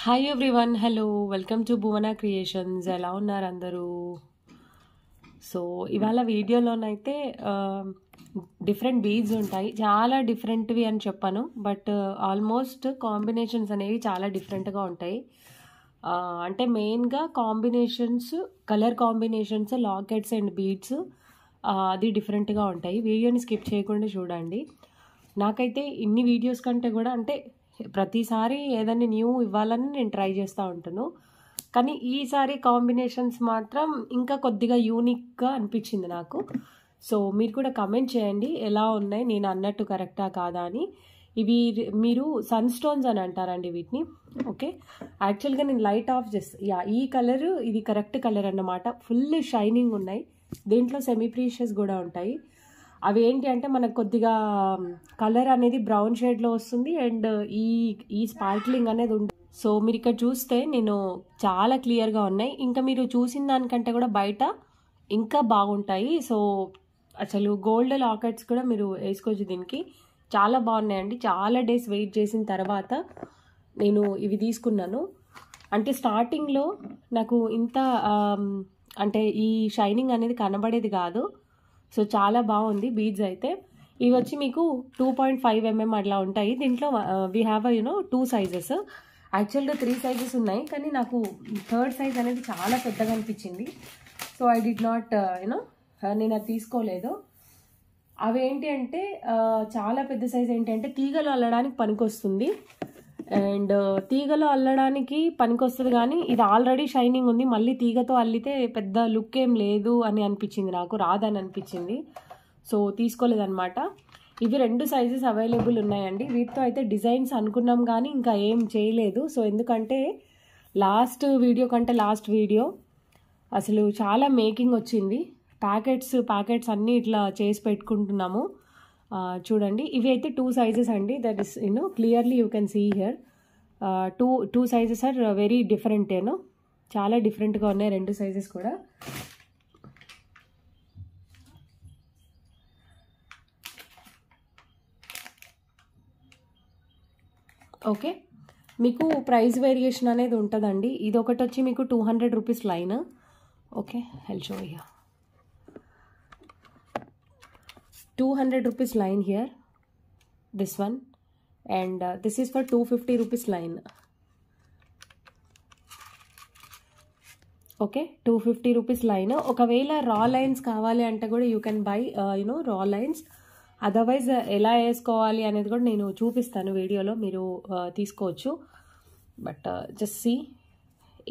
Hi everyone, hello, welcome to Bhuvana creations. ఎలా ఉన్నారు అందరూ? సో ఇవాళ వీడియోలోనైతే డిఫరెంట్ బీడ్స్ ఉంటాయి. చాలా డిఫరెంట్వి అని చెప్పాను, బట్ ఆల్మోస్ట్ కాంబినేషన్స్ అనేవి చాలా డిఫరెంట్గా ఉంటాయి. అంటే మెయిన్గా combinations, colour combinations, lockets and beads అది డిఫరెంట్గా ఉంటాయి. వీడియోని స్కిప్ చేయకుండా చూడండి. నాకైతే ఇన్ని వీడియోస్ కంటే కూడా అంటే ప్రతిసారి ఏదైనా న్యూ ఇవ్వాలని నేను ట్రై చేస్తూ ఉంటాను, కానీ ఈసారి కాంబినేషన్స్ మాత్రం ఇంకా కొద్దిగా యూనిక్గా అనిపించింది నాకు. సో మీరు కూడా కమెంట్ చేయండి ఎలా ఉన్నాయి, నేను అన్నట్టు కరెక్టా కాదా అని. ఇవి మీరు సన్ స్టోన్స్ అని అంటారండి వీటిని. ఓకే, యాక్చువల్గా నేను లైట్ ఆఫ్ చేస్తా. ఈ కలర్ ఇది కరెక్ట్ కలర్ అన్నమాట. ఫుల్ షైనింగ్ ఉన్నాయి. దీంట్లో సెమీ ప్రీషియస్ కూడా ఉంటాయి. అవి ఏంటి అంటే మనకు కొద్దిగా కలర్ అనేది బ్రౌన్ షేడ్లో వస్తుంది అండ్ ఈ స్పార్క్లింగ్ అనేది ఉంటుంది. సో మీరు ఇక్కడ చూస్తే నేను చాలా క్లియర్గా ఉన్నాయి. ఇంకా మీరు చూసిన దానికంటే కూడా బయట ఇంకా బాగుంటాయి. సో అసలు గోల్డ్ లాకెట్స్ కూడా మీరు వేసుకోవచ్చు. దీనికి చాలా బాగున్నాయండి. చాలా డేస్ వెయిట్ చేసిన తర్వాత నేను ఇవి తీసుకున్నాను. అంటే స్టార్టింగ్లో నాకు ఇంత అంటే ఈ షైనింగ్ అనేది కనబడేది కాదు. సో చాలా బాగుంది బీడ్స్ అయితే. ఇవి వచ్చి మీకు 2.5 mm అట్లా ఉంటాయి. దీంట్లో వీ హ్యావ్ 2 సైజెస్. యాక్చువల్గా 3 సైజెస్ ఉన్నాయి, కానీ నాకు 3rd సైజ్ అనేది చాలా పెద్దగా అనిపించింది. సో ఐ డిడ్ నాట్ నేను అది తీసుకోలేదు. అవి ఏంటి అంటే చాలా పెద్ద సైజ్ ఏంటి అంటే తీగలు అల్లడానికి పనికొస్తుంది. అండ్ తీగలో అల్లడానికి పనికొస్తుంది, కానీ ఇది ఆల్రెడీ షైనింగ్ ఉంది. మళ్ళీ తీగతో అల్లితే పెద్ద లుక్ ఏం లేదు అని అనిపించింది నాకు, రాదని అనిపించింది. సో తీసుకోలేదన్నమాట. ఇవి 2 సైజెస్ అవైలబుల్ ఉన్నాయండి. వీటితో అయితే డిజైన్స్ అనుకున్నాం కానీ ఇంకా ఏం చేయలేదు. సో ఎందుకంటే లాస్ట్ వీడియో అసలు చాలా మేకింగ్ వచ్చింది. ప్యాకెట్స్ అన్నీ ఇట్లా చేసి పెట్టుకుంటున్నాము. చూడండి, ఇవి అయితే 2 సైజెస్ అండి. That is clearly you can see here. Two sizes are very different. చాలా డిఫరెంట్గా ఉన్నాయి 2 సైజెస్ కూడా. ఓకే, మీకు ప్రైస్ వేరియేషన్ అనేది ఉంటుందండి. ఇది ఒకటి వచ్చి మీకు 200 rupees line. Okay, I'll show here. 200 rupees line here, this one, and this is for 250 rupees line. ఓకే, 250 రూపీస్ లైన్. ఒకవేళ రా లైన్స్ కావాలి అంటే కూడా you can buy raw lines. Otherwise ఎలా వేసుకోవాలి అనేది కూడా నేను చూపిస్తాను వీడియోలో, మీరు తీసుకోవచ్చు. బట్ జస్ట్ సీ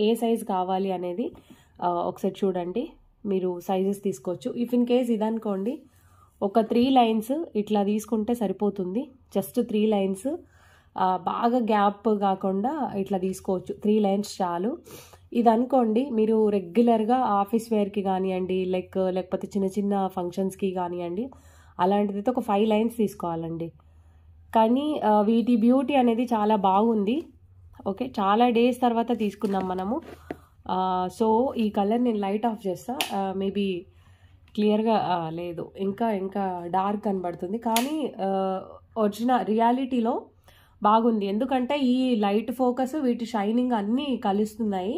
ఏ సైజ్ కావాలి అనేది ఒకసారి చూడండి. మీరు సైజెస్ తీసుకోవచ్చు. ఇఫ్ ఇన్ కేస్ ఇదనుకోండి, ఒక 3 లైన్స్ ఇట్లా తీసుకుంటే సరిపోతుంది. జస్ట్ 3 లైన్స్, బాగా గ్యాప్ కాకుండా ఇట్లా తీసుకోవచ్చు. 3 లైన్స్ చాలు. ఇది అనుకోండి మీరు రెగ్యులర్గా ఆఫీస్ వేర్కి కానివ్వండి, లేకపోతే చిన్న చిన్న ఫంక్షన్స్కి కానివ్వండి, అలాంటిదైతే ఒక 5 లైన్స్ తీసుకోవాలండి. కానీ వీటి బ్యూటీ అనేది చాలా బాగుంది. ఓకే, చాలా డేస్ తర్వాత తీసుకున్నాం మనము. సో ఈ కలర్ నేను లైట్ ఆఫ్ చేస్తా. మేబీ క్లియర్గా లేదు, ఇంకా డార్క్ కనబడుతుంది, కానీ రియాలిటీలో బాగుంది. ఎందుకంటే ఈ లైట్ ఫోకస్ వీటి షైనింగ్ అన్నీ కలుస్తున్నాయి.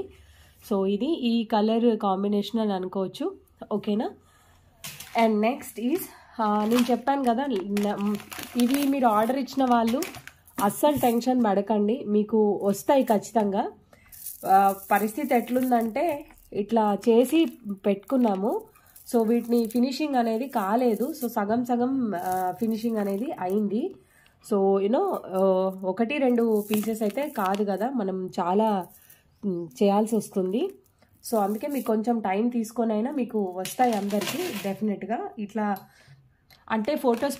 సో ఇది ఈ కలర్ కాంబినేషన్ అని అనుకోవచ్చు. ఓకేనా? అండ్ నెక్స్ట్ ఈజ్ నేను చెప్పాను కదా, ఇవి మీరు ఆర్డర్ ఇచ్చిన వాళ్ళు అస్సలు టెన్షన్ పడకండి, మీకు వస్తాయి ఖచ్చితంగా. పరిస్థితి ఎట్లుందంటే ఇట్లా చేసి పెట్టుకున్నాము. సో వీటిని ఫినిషింగ్ అనేది కాలేదు. సో సగం ఫినిషింగ్ అనేది అయింది. సో 1-2 పీసెస్ అయితే కాదు కదా, మనం చాలా చేయాల్సి వస్తుంది. సో అందుకే మీకు కొంచెం టైం తీసుకొని అయినా మీకు వస్తాయి అందరికీ డెఫినెట్గా. ఇట్లా అంటే ఫొటోస్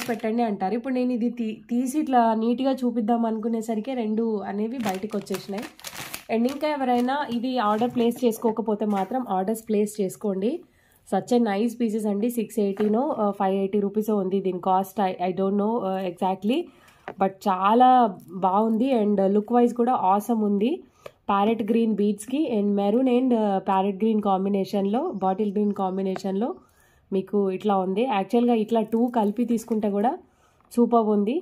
పెట్టండి అంటారు. ఇప్పుడు నేను ఇది తీసి ఇట్లా నీట్గా చూపిద్దాం అనుకునేసరికి 2 అనేవి బయటకు వచ్చేసినాయి. అండ్ ఇంకా ఎవరైనా ఇది ఆర్డర్ ప్లేస్ చేసుకోకపోతే మాత్రం ఆర్డర్స్ ప్లేస్ చేసుకోండి. సచ్ ఏ నైస్ పీసెస్ అండి. 680 580 రూపీస్ ఉంది దీని cost. I don't know exactly, but చాలా బాగుంది. అండ్ లుక్ వైజ్ కూడా ఆసమ్ ఉంది. ప్యారెట్ గ్రీన్ బీడ్స్కి and maroon and parrot green కాంబినేషన్లో, బాటిల్ గ్రీన్ కాంబినేషన్లో మీకు ఇట్లా ఉంది. యాక్చువల్గా ఇట్లా 2 కలిపి తీసుకుంటే కూడా సూపర్ ఉంది.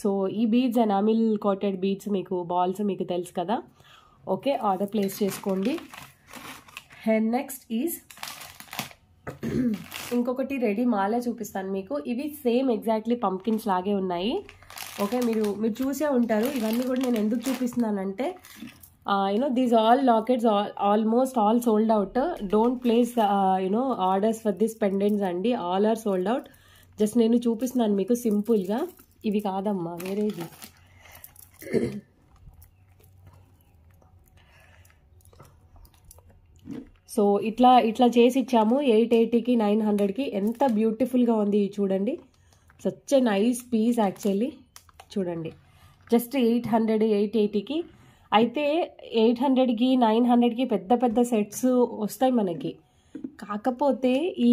సో ఈ బీడ్స్ ఎనామిల్ కోటెడ్ బీడ్స్ మీకు బాల్స్ మీకు తెలుసు కదా. ఓకే, ఆర్డర్ ప్లేస్ చేసుకోండి. అండ్ నెక్స్ట్ ఈజ్ ఇంకొకటి రెడీ మాల చూపిస్తాను మీకు. ఇవి సేమ్ ఎగ్జాక్ట్లీ పంప్కిన్స్ లాగే ఉన్నాయి. ఓకే, మీరు చూసే ఉంటారు. ఇవన్నీ కూడా నేను ఎందుకు చూపిస్తున్నానంటే these all lockets almost all sold out. Don't place orders for this pendants అండి, all are sold out. Just నేను చూపిస్తున్నాను మీకు సింపుల్గా. ఇవి కాదమ్మా, వేరేది. సో ఇట్లా చేసి ఇచ్చాము 880కి 900కి. ఎంత బ్యూటిఫుల్గా ఉంది చూడండి. Such a nice piece actually. చూడండి, జస్ట్ 800 880కి. అయితే 800కి 900కి పెద్ద పెద్ద సెట్స్ వస్తాయి మనకి. కాకపోతే ఈ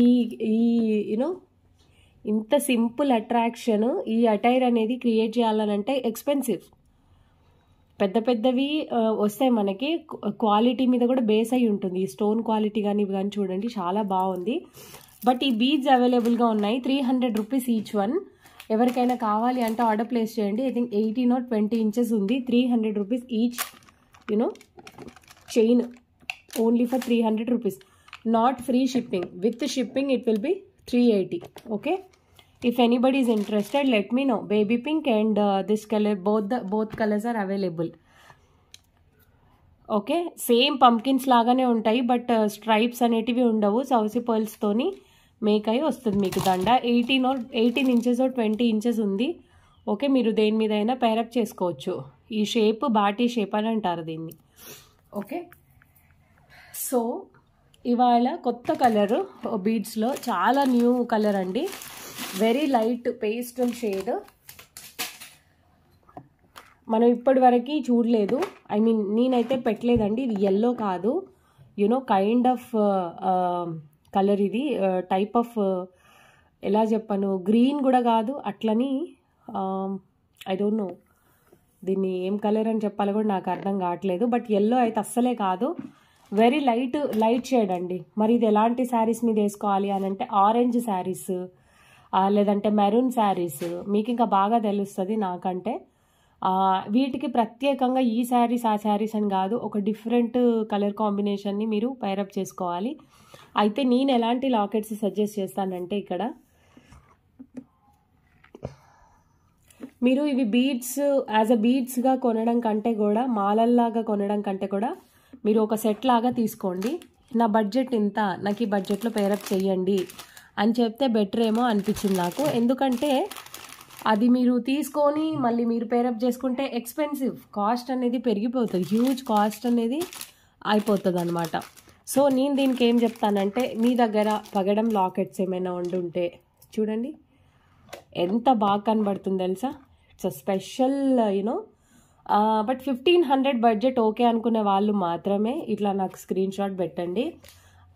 ఇంత సింపుల్ అట్రాక్షన్, ఈ అటైర్ అనేది క్రియేట్ చేయాలనంటే ఎక్స్పెన్సివ్. పెద్ద పెద్దవి వస్తాయి మనకి. క్వాలిటీ మీద కూడా బేస్ అయి ఉంటుంది. ఈ స్టోన్ క్వాలిటీ కానీ ఇవి కానీ చూడండి, చాలా బాగుంది. బట్ ఈ బీడ్స్ అవైలబుల్గా ఉన్నాయి. 300 రూపీస్ ఈచ్ వన్. ఎవరికైనా కావాలి అంటే ఆర్డర్ ప్లేస్ చేయండి. ఐ థింక్ 18 or 20 inches ఉంది. 300 rupees each chain, only for 300 rupees. Not free shipping. With shipping it will be 380. Okay, if anybody is interested, let me know. Baby pink and this color, both colors are available. Okay, same pumpkins లాగానే ఉంటాయి, but stripes అనేటివి ఉండవు. సౌసీ pearls తోని make అయి వస్తుంది మీకు దండ. 18 inches or 20 inches ఉంది. ఓకే, మీరు దేని మీద అయినా పేరప్ చేసుకోవచ్చు. ఈ షేప్ బాటీ షేప్ అని అంటారు దీన్ని. ఓకే, సో ఇవాళ కొత్త కలర్ బీడ్స్లో, చాలా న్యూ కలర్ అండి. Very light pastel shade. మనం ఇప్పటి వరకు చూడలేదు. ఐ మీన్ నేనైతే పెట్టలేదండి. ఇది ఎల్లో కాదు, కైండ్ ఆఫ్ కలర్. ఇది టైప్ ఆఫ్, ఎలా చెప్పాను, గ్రీన్ కూడా కాదు. అట్లని ఐ డోంట్ నో దీన్ని ఏం కలర్ అని చెప్పాలో కూడా నాకు అర్థం కావట్లేదు. బట్ ఎల్లో అయితే అస్సలే కాదు. వెరీ లైట్ షేడ్ అండి. మరి ఇది ఎలాంటి శారీస్ మీద వేసుకోవాలి అని అంటే ఆరెంజ్ శారీస్, లేదంటే మెరూన్ శారీస్, మీకు ఇంకా బాగా తెలుస్తుంది నాకంటే. వీటికి ప్రత్యేకంగా ఈ శారీస్ ఆ శారీస్ అని కాదు, ఒక డిఫరెంట్ కలర్ కాంబినేషన్ని మీరు పైరప్ చేసుకోవాలి. అయితే నేను ఎలాంటి లాకెట్స్ సజెస్ట్ చేస్తానంటే, ఇక్కడ మీరు ఇవి బీడ్స్ యాజ్ అ బీడ్స్గా కొనడం కంటే కూడా, మాలల్లాగా కొనడం కంటే కూడా మీరు ఒక సెట్ లాగా తీసుకోండి. నా బడ్జెట్ ఇంత, నాకు ఈ బడ్జెట్లో పేరప్ చేయండి అని చెప్తే బెటర్ ఏమో అనిపించింది నాకు. ఎందుకంటే అది మీరు తీసుకొని మళ్ళీ మీరు పేరప్ చేసుకుంటే ఎక్స్పెన్సివ్, కాస్ట్ అనేది పెరిగిపోతుంది, హ్యూజ్ కాస్ట్ అనేది అయిపోతుంది అనమాట. సో నేను దీనికి ఏం చెప్తానంటే, మీ దగ్గర పగడం లాకెట్స్ ఏమైనా ఉండుంటే చూడండి ఎంత బాగా కనబడుతుంది తెలుసా. It's a special but 1500 budget okay అనుకునే వాళ్ళు మాత్రమే ఇట్లా నాకు స్క్రీన్ షాట్ పెట్టండి.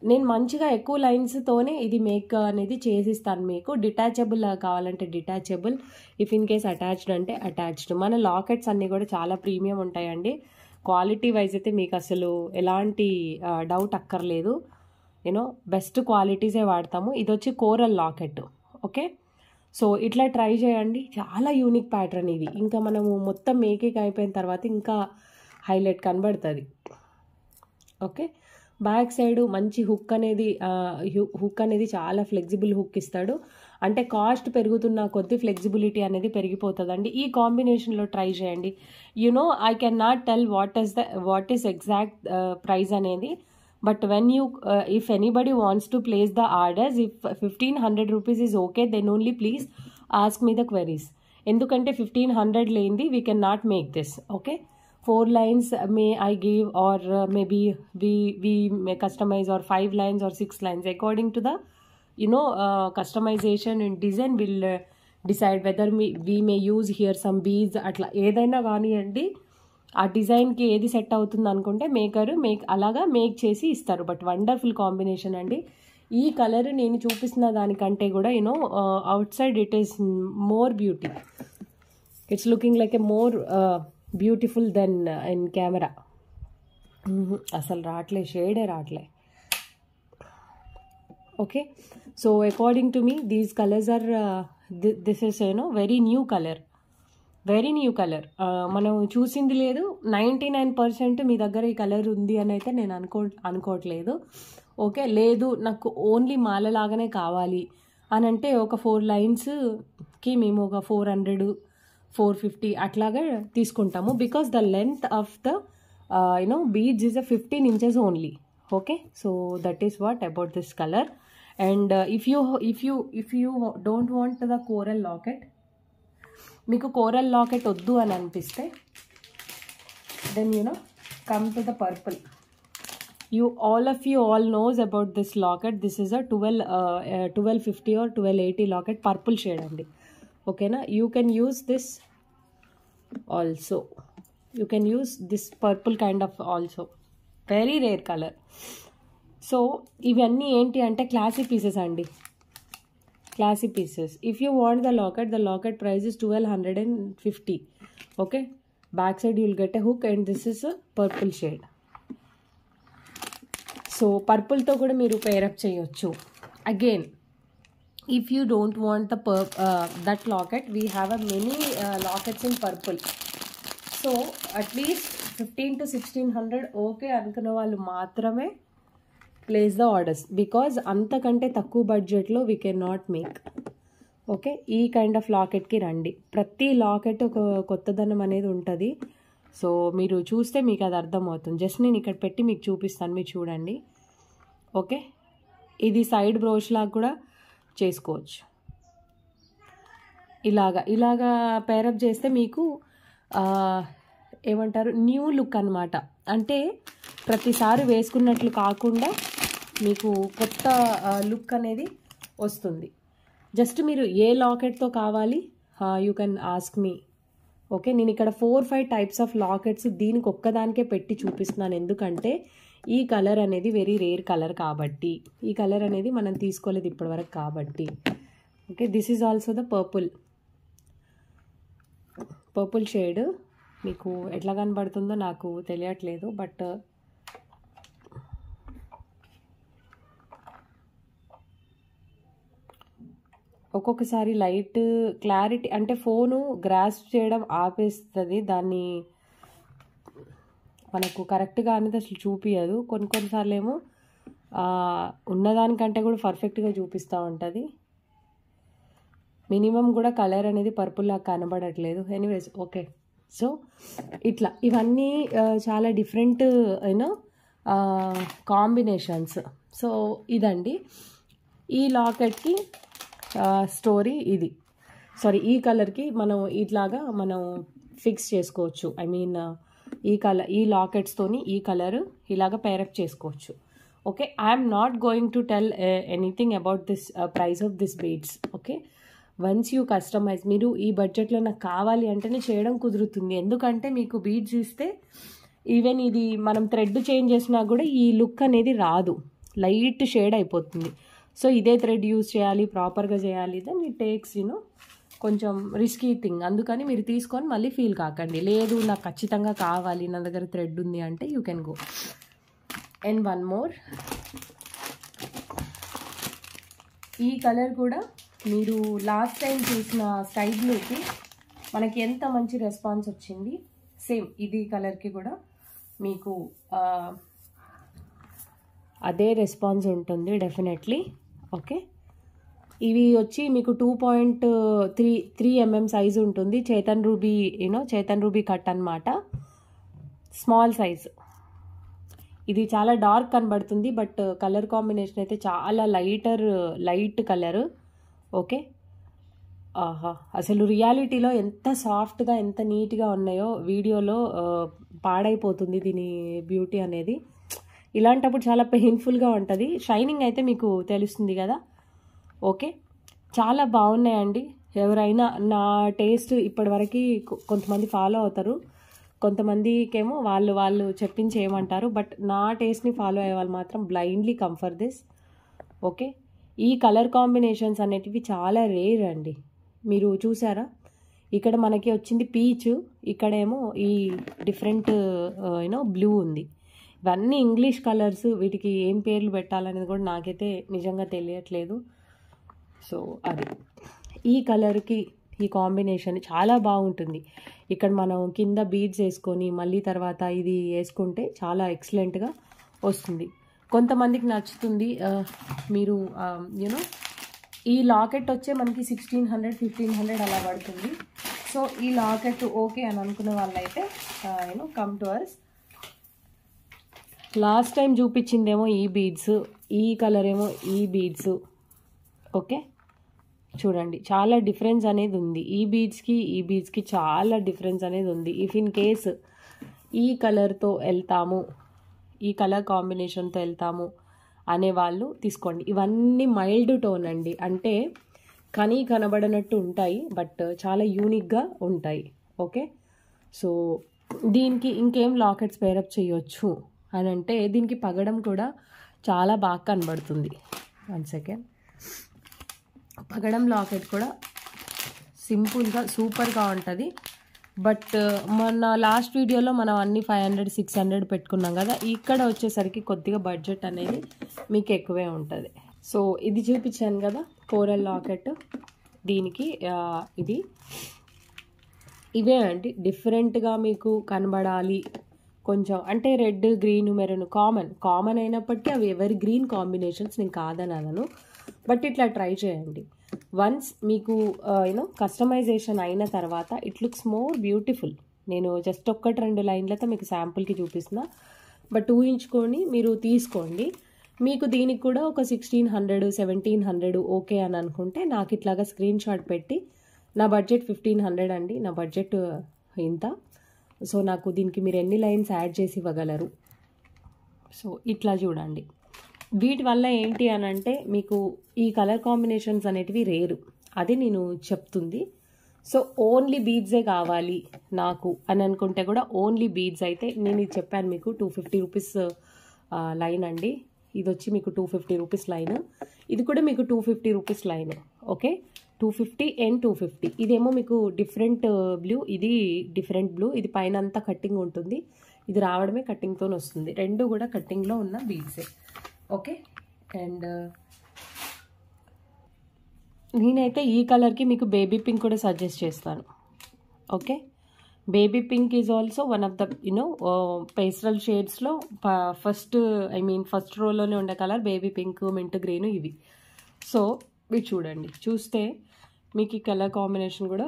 నేను మంచిగా ఎక్కువ లైన్స్తోనే ఇది మేక్ అనేది చేసిస్తాను మీకు. డిటాచబుల్ కావాలంటే detachable, if in case attached అంటే అటాచ్డ్. మన లాకెట్స్ అన్నీ కూడా చాలా ప్రీమియం ఉంటాయండి. క్వాలిటీ వైజ్ అయితే మీకు అసలు ఎలాంటి డౌట్ అక్కర్లేదు. బెస్ట్ క్వాలిటీసే వాడతాము. ఇది వచ్చి కోరల్ లాకెట్. ఓకే, సో ఇట్లా ట్రై చేయండి. చాలా యూనిక్ ప్యాటర్న్ ఇది. ఇంకా మనము మొత్తం మేకింగ్ అయిపోయిన తర్వాత ఇంకా హైలైట్ కనబడుతుంది. ఓకే, బ్యాక్ సైడ్ మంచి హుక్ అనేది చాలా ఫ్లెక్సిబుల్ హుక్ ఇస్తాడు. అంటే కాస్ట్ పెరుగుతున్న కొద్ది ఫ్లెక్సిబిలిటీ అనేది పెరిగిపోతుందండి. ఈ కాంబినేషన్లో ట్రై చేయండి. I can not tell what is exact price అనేది. But when you, if anybody wants to place the orders, if 1500 rupees is okay, then only please ask me the queries. Endukante 1500 lendi we cannot make this. Okay, 4 lines may I give, or maybe we may customize, or 5 lines or 6 lines according to the customization and design will decide whether we may use here some beads. Atla edaina gaani andi, ఆ డిజైన్కి ఏది set అవుతుంది అనుకుంటే అలాగా make చేసి ఇస్తారు. But wonderful combination అండి. ఈ కలర్ నేను చూపిస్తున్న దానికంటే కూడా outside it is more beauty. It's looking like a more beautiful then in camera. అసలు రావట్లే, షేడే రావట్లే. Okay, so according to me these colours are this is very new colour. Very new colour. మనం చూసింది లేదు. 99% మీ దగ్గర ఈ colour ఉంది అని అయితే నేను అనుకోవట్లేదు. ఓకే, లేదు నాకు ఓన్లీ మాల లాగానే కావాలి అని అంటే ఒక 4 లైన్స్కి మేము ఒక 400 450 అట్లాగా తీసుకుంటాము. Because the length of the beads is a 15 inches only. Okay, so that is what about this color. And if you don't want the coral locket, మీకు కోరల్ లాకెట్ వద్దు అని అనిపిస్తే then come to the purple. All of you knows about this locket. This is a 1250 or 1280 locket, purple shade andi. Okay na, you can use this also. You can use this purple kind of also, very rare color. So ఇవన్నీ ఏంటి అంటే classy pieces అండి, classy pieces. If you want the locket price is 1250. Okay, back side you will get a hook and this is a purple shade. So purple తో కూడా మీరు pair up చేయొచ్చు. Again, if you don't want the that locket, we have a many lockets in purple. So at least 15 to 1600 okay అనుకున్న వాళ్ళు మాత్రమే place the orders, because అంతకంటే తక్కువ బడ్జెట్లో we can not make. Okay, ఈ kind of లాకెట్కి రండి. ప్రతి locket ఒక కొత్తదనం అనేది ఉంటుంది. సో మీరు చూస్తే మీకు అది అర్థమవుతుంది. జస్ట్ నేను ఇక్కడ పెట్టి మీకు చూపిస్తాను, మీరు చూడండి. ఓకే, ఇది సైడ్ బ్రోచ్ లాగా కూడా చేసుకోవచ్చు. ఇలాగా పేరప్ చేస్తే మీకు ఏమంటారు, న్యూ లుక్ అనమాట. అంటే ప్రతిసారి వేసుకున్నట్లు కాకుండా మీకు కొత్త లుక్ అనేది వస్తుంది. జస్ట్ మీరు ఏ లాకెట్తో కావాలి you can ask me. Okay, నేను ఇక్కడ 4-5 టైప్స్ ఆఫ్ లాకెట్స్ దీనికి ఒక్కదానికే పెట్టి చూపిస్తున్నాను. ఎందుకంటే ఈ కలర్ అనేది వెరీ రేర్ కలర్ కాబట్టి, ఈ కలర్ అనేది మనం తీసుకోలేదు ఇప్పటివరకు కాబట్టి. Okay, this is also the purple shade. మీకు ఎట్లా కనబడుతుందో నాకు తెలియట్లేదు, బట్ ఒక్కొక్కసారి లైట్ క్లారిటీ అంటే ఫోను గ్రాస్ప్ చేయడం ఆపేస్తుంది, దాన్ని మనకు కరెక్ట్గా అనేది అసలు చూపించదు. కొన్నిసార్లు ఏమో ఉన్నదానికంటే కూడా పర్ఫెక్ట్గా చూపిస్తూ ఉంటుంది. మినిమం కూడా కలర్ అనేది పర్పుల్ లాగా కనబడట్లేదు. ఎనీవేస్ ఓకే, సో ఇట్లా ఇవన్నీ చాలా డిఫరెంట్ కాంబినేషన్స్. సో ఇదండి ఈ లాకెట్కి స్టోరీ. ఇది ఈ కలర్కి మనం ఇట్లాగా మనం ఫిక్స్ చేసుకోవచ్చు. ఐ మీన్ ఈ లాకెట్స్తోని ఈ కలర్ ఇలాగా పేరప్ చేసుకోవచ్చు. Okay, I'm not going to tell anything about this price of this beads. Okay, once you customise, మీరు ఈ బడ్జెట్లో నాకు కావాలి అంటేనే చేయడం కుదురుతుంది. ఎందుకంటే మీకు బీడ్స్ ఇస్తే ఈవెన్ ఇది మనం థ్రెడ్ చేంజ్ చేసినా కూడా ఈ లుక్ అనేది రాదు, లైట్ షేడ్ అయిపోతుంది. సో ఇదే థ్రెడ్ యూజ్ చేయాలి, ప్రాపర్గా చేయాలి, దెన్ ఇట్ టేక్స్ కొంచెం రిస్కీ థింగ్. అందుకని మీరు తీసుకొని మళ్ళీ ఫీల్ కాకండి, లేదు నాకు ఖచ్చితంగా కావాలి, నా దగ్గర థ్రెడ్ ఉంది అంటే you can go. And one more, ఈ కలర్ కూడా మీరు లాస్ట్ టైం చూసిన స్కై బ్లూకి మనకి ఎంత మంచి రెస్పాన్స్ వచ్చింది, సేమ్ ఇది కలర్కి కూడా మీకు అదే రెస్పాన్స్ ఉంటుంది డెఫినెట్లీ. ఓకే, ఇవి వచ్చి మీకు 2.3 mm సైజు ఉంటుంది. చైతన్ రూబీ కట్ అన్నమాట, స్మాల్ సైజ్. ఇది చాలా డార్క్ కనబడుతుంది, బట్ కలర్ కాంబినేషన్ అయితే చాలా లైట్ కలర్. ఓకే, ఆహా, అసలు రియాలిటీలో ఎంత సాఫ్ట్గా ఎంత నీట్గా ఉన్నాయో వీడియోలో పాడైపోతుంది దీని బ్యూటీ అనేది. ఇలాంటప్పుడు చాలా పెయిన్ఫుల్గా ఉంటుంది. షైనింగ్ అయితే మీకు తెలుస్తుంది కదా. ఓకే, చాలా బాగున్నాయండి. ఎవరైనా నా టేస్ట్ ఇప్పటివరకు కొంతమంది ఫాలో అవుతారు, కొంతమందికేమో వాళ్ళు చెప్పించి ఏమంటారు, బట్ నా టేస్ట్ని ఫాలో అయ్యే వాళ్ళు మాత్రం blindly come for this. Okay, ఈ కలర్ కాంబినేషన్స్ అనేటివి చాలా రేర్ అండి. మీరు చూసారా, ఇక్కడ మనకి వచ్చింది పీచ్, ఇక్కడేమో ఈ డిఫరెంట్ బ్లూ ఉంది. ఇవన్నీ ఇంగ్లీష్ కలర్స్, వీటికి ఏం పేర్లు పెట్టాలనేది కూడా నాకైతే నిజంగా తెలియట్లేదు. సో అది ఈ కలర్కి ఈ కాంబినేషన్ చాలా బాగుంటుంది. ఇక్కడ మనం కింద బీడ్స్ వేసుకొని మళ్ళీ తర్వాత ఇది వేసుకుంటే చాలా ఎక్సలెంట్గా వస్తుంది. కొంతమందికి నచ్చుతుంది. మీరు యూనో ఈ లాకెట్ వచ్చే మనకి 1600 1500 అలా పడుతుంది. సో ఈ లాకెట్ ఓకే అని అనుకునే వాళ్ళైతే come to us. Last time చూపించిందేమో ఈ బీడ్స్, ఈ కలర్ ఏమో ఈ బీడ్స్. ఓకే, చూడండి చాలా డిఫరెన్స్ అనేది ఉంది. ఈ బీడ్స్కి చాలా డిఫరెన్స్ అనేది ఉంది. ఇఫ్ ఇన్ కేస్ ఈ కలర్తో వెళ్తాము, ఈ కలర్ కాంబినేషన్తో వెళ్తాము అనేవాళ్ళు తీసుకోండి. ఇవన్నీ మైల్డ్ టోన్ అండి, అంటే కనబడనట్టు ఉంటాయి, బట్ చాలా యూనిక్గా ఉంటాయి. ఓకే, సో దీనికి ఇంకేం లాకెట్స్ పేరప్ చేయొచ్చు అని అంటే దీనికి పగడం కూడా చాలా బాగా కనబడుతుంది. 1 సెకండ్. పగడం లాకెట్ కూడా సింపుల్గా సూపర్గా ఉంటుంది. బట్ మన లాస్ట్ వీడియోలో మనం అన్ని 500 600 పెట్టుకున్నాం కదా, ఇక్కడ వచ్చేసరికి కొద్దిగా బడ్జెట్ అనేది మీకు ఎక్కువే ఉంటుంది. సో ఇది చూపించాను కదా కోరల్ లాకెట్, దీనికి ఇవే అండి డిఫరెంట్గా మీకు కనబడాలి కొంచెం, అంటే రెడ్ గ్రీన్ మెరూన్ కామన్ అయినప్పటికీ అవి ఎవరి గ్రీన్ కాంబినేషన్స్ నేను కాదనను, బట్ ఇట్లా ట్రై చేయండి. వన్స్ మీకు కస్టమైజేషన్ అయిన తర్వాత ఇట్ లుక్స్ మోర్ బ్యూటిఫుల్. నేను జస్ట్ 1-2 లైన్లతో మీకు శాంపుల్కి చూపిస్తున్నా, బట్ ఊహించుకొని మీరు తీసుకోండి. మీకు దీనికి కూడా ఒక 1600 1700 ఓకే అని అనుకుంటే నాకు ఇట్లాగా స్క్రీన్ షాట్ పెట్టి, నా బడ్జెట్ 1500 అండి, నా బడ్జెట్ ఇంత, సో నాకు దీనికి మీరు ఎన్ని లైన్స్ యాడ్ చేసి ఇవ్వగలరు. సో ఇట్లా చూడండి. వీటి వల్ల ఏంటి అని అంటే మీకు ఈ కలర్ కాంబినేషన్స్ అనేటివి రేరు, అది నేను చెప్తుంది. సో ఓన్లీ బీడ్సే కావాలి నాకు అని అనుకుంటే కూడా ఓన్లీ బీడ్స్ అయితే నేను ఇది చెప్పాను మీకు 250 రూపీస్ లైన్ అండి. ఇది వచ్చి మీకు 250 రూపీస్ లైన్, ఇది కూడా మీకు 250 రూపీస్ లైన్. Okay, 250 and 250. ఇదేమో మీకు డిఫరెంట్ బ్లూ, ఇది డిఫరెంట్ బ్లూ. ఇది పైన అంతా కట్టింగ్ ఉంటుంది, ఇది రావడమే కట్టింగ్తో వస్తుంది. రెండు కూడా కట్టింగ్లో ఉన్న బీడ్సే. ఓకే, అండ్ నేనైతే ఈ కలర్కి మీకు బేబీ పింక్ కూడా సజెస్ట్ చేస్తాను. Okay, baby pink is also one of the pastel షేడ్స్లో ఫస్ట్ రోలోనే ఉండే colour baby pink, mint green ఇవి. సో ఇవి చూడండి, చూస్తే మీకు ఈ కలర్ కాంబినేషన్ కూడా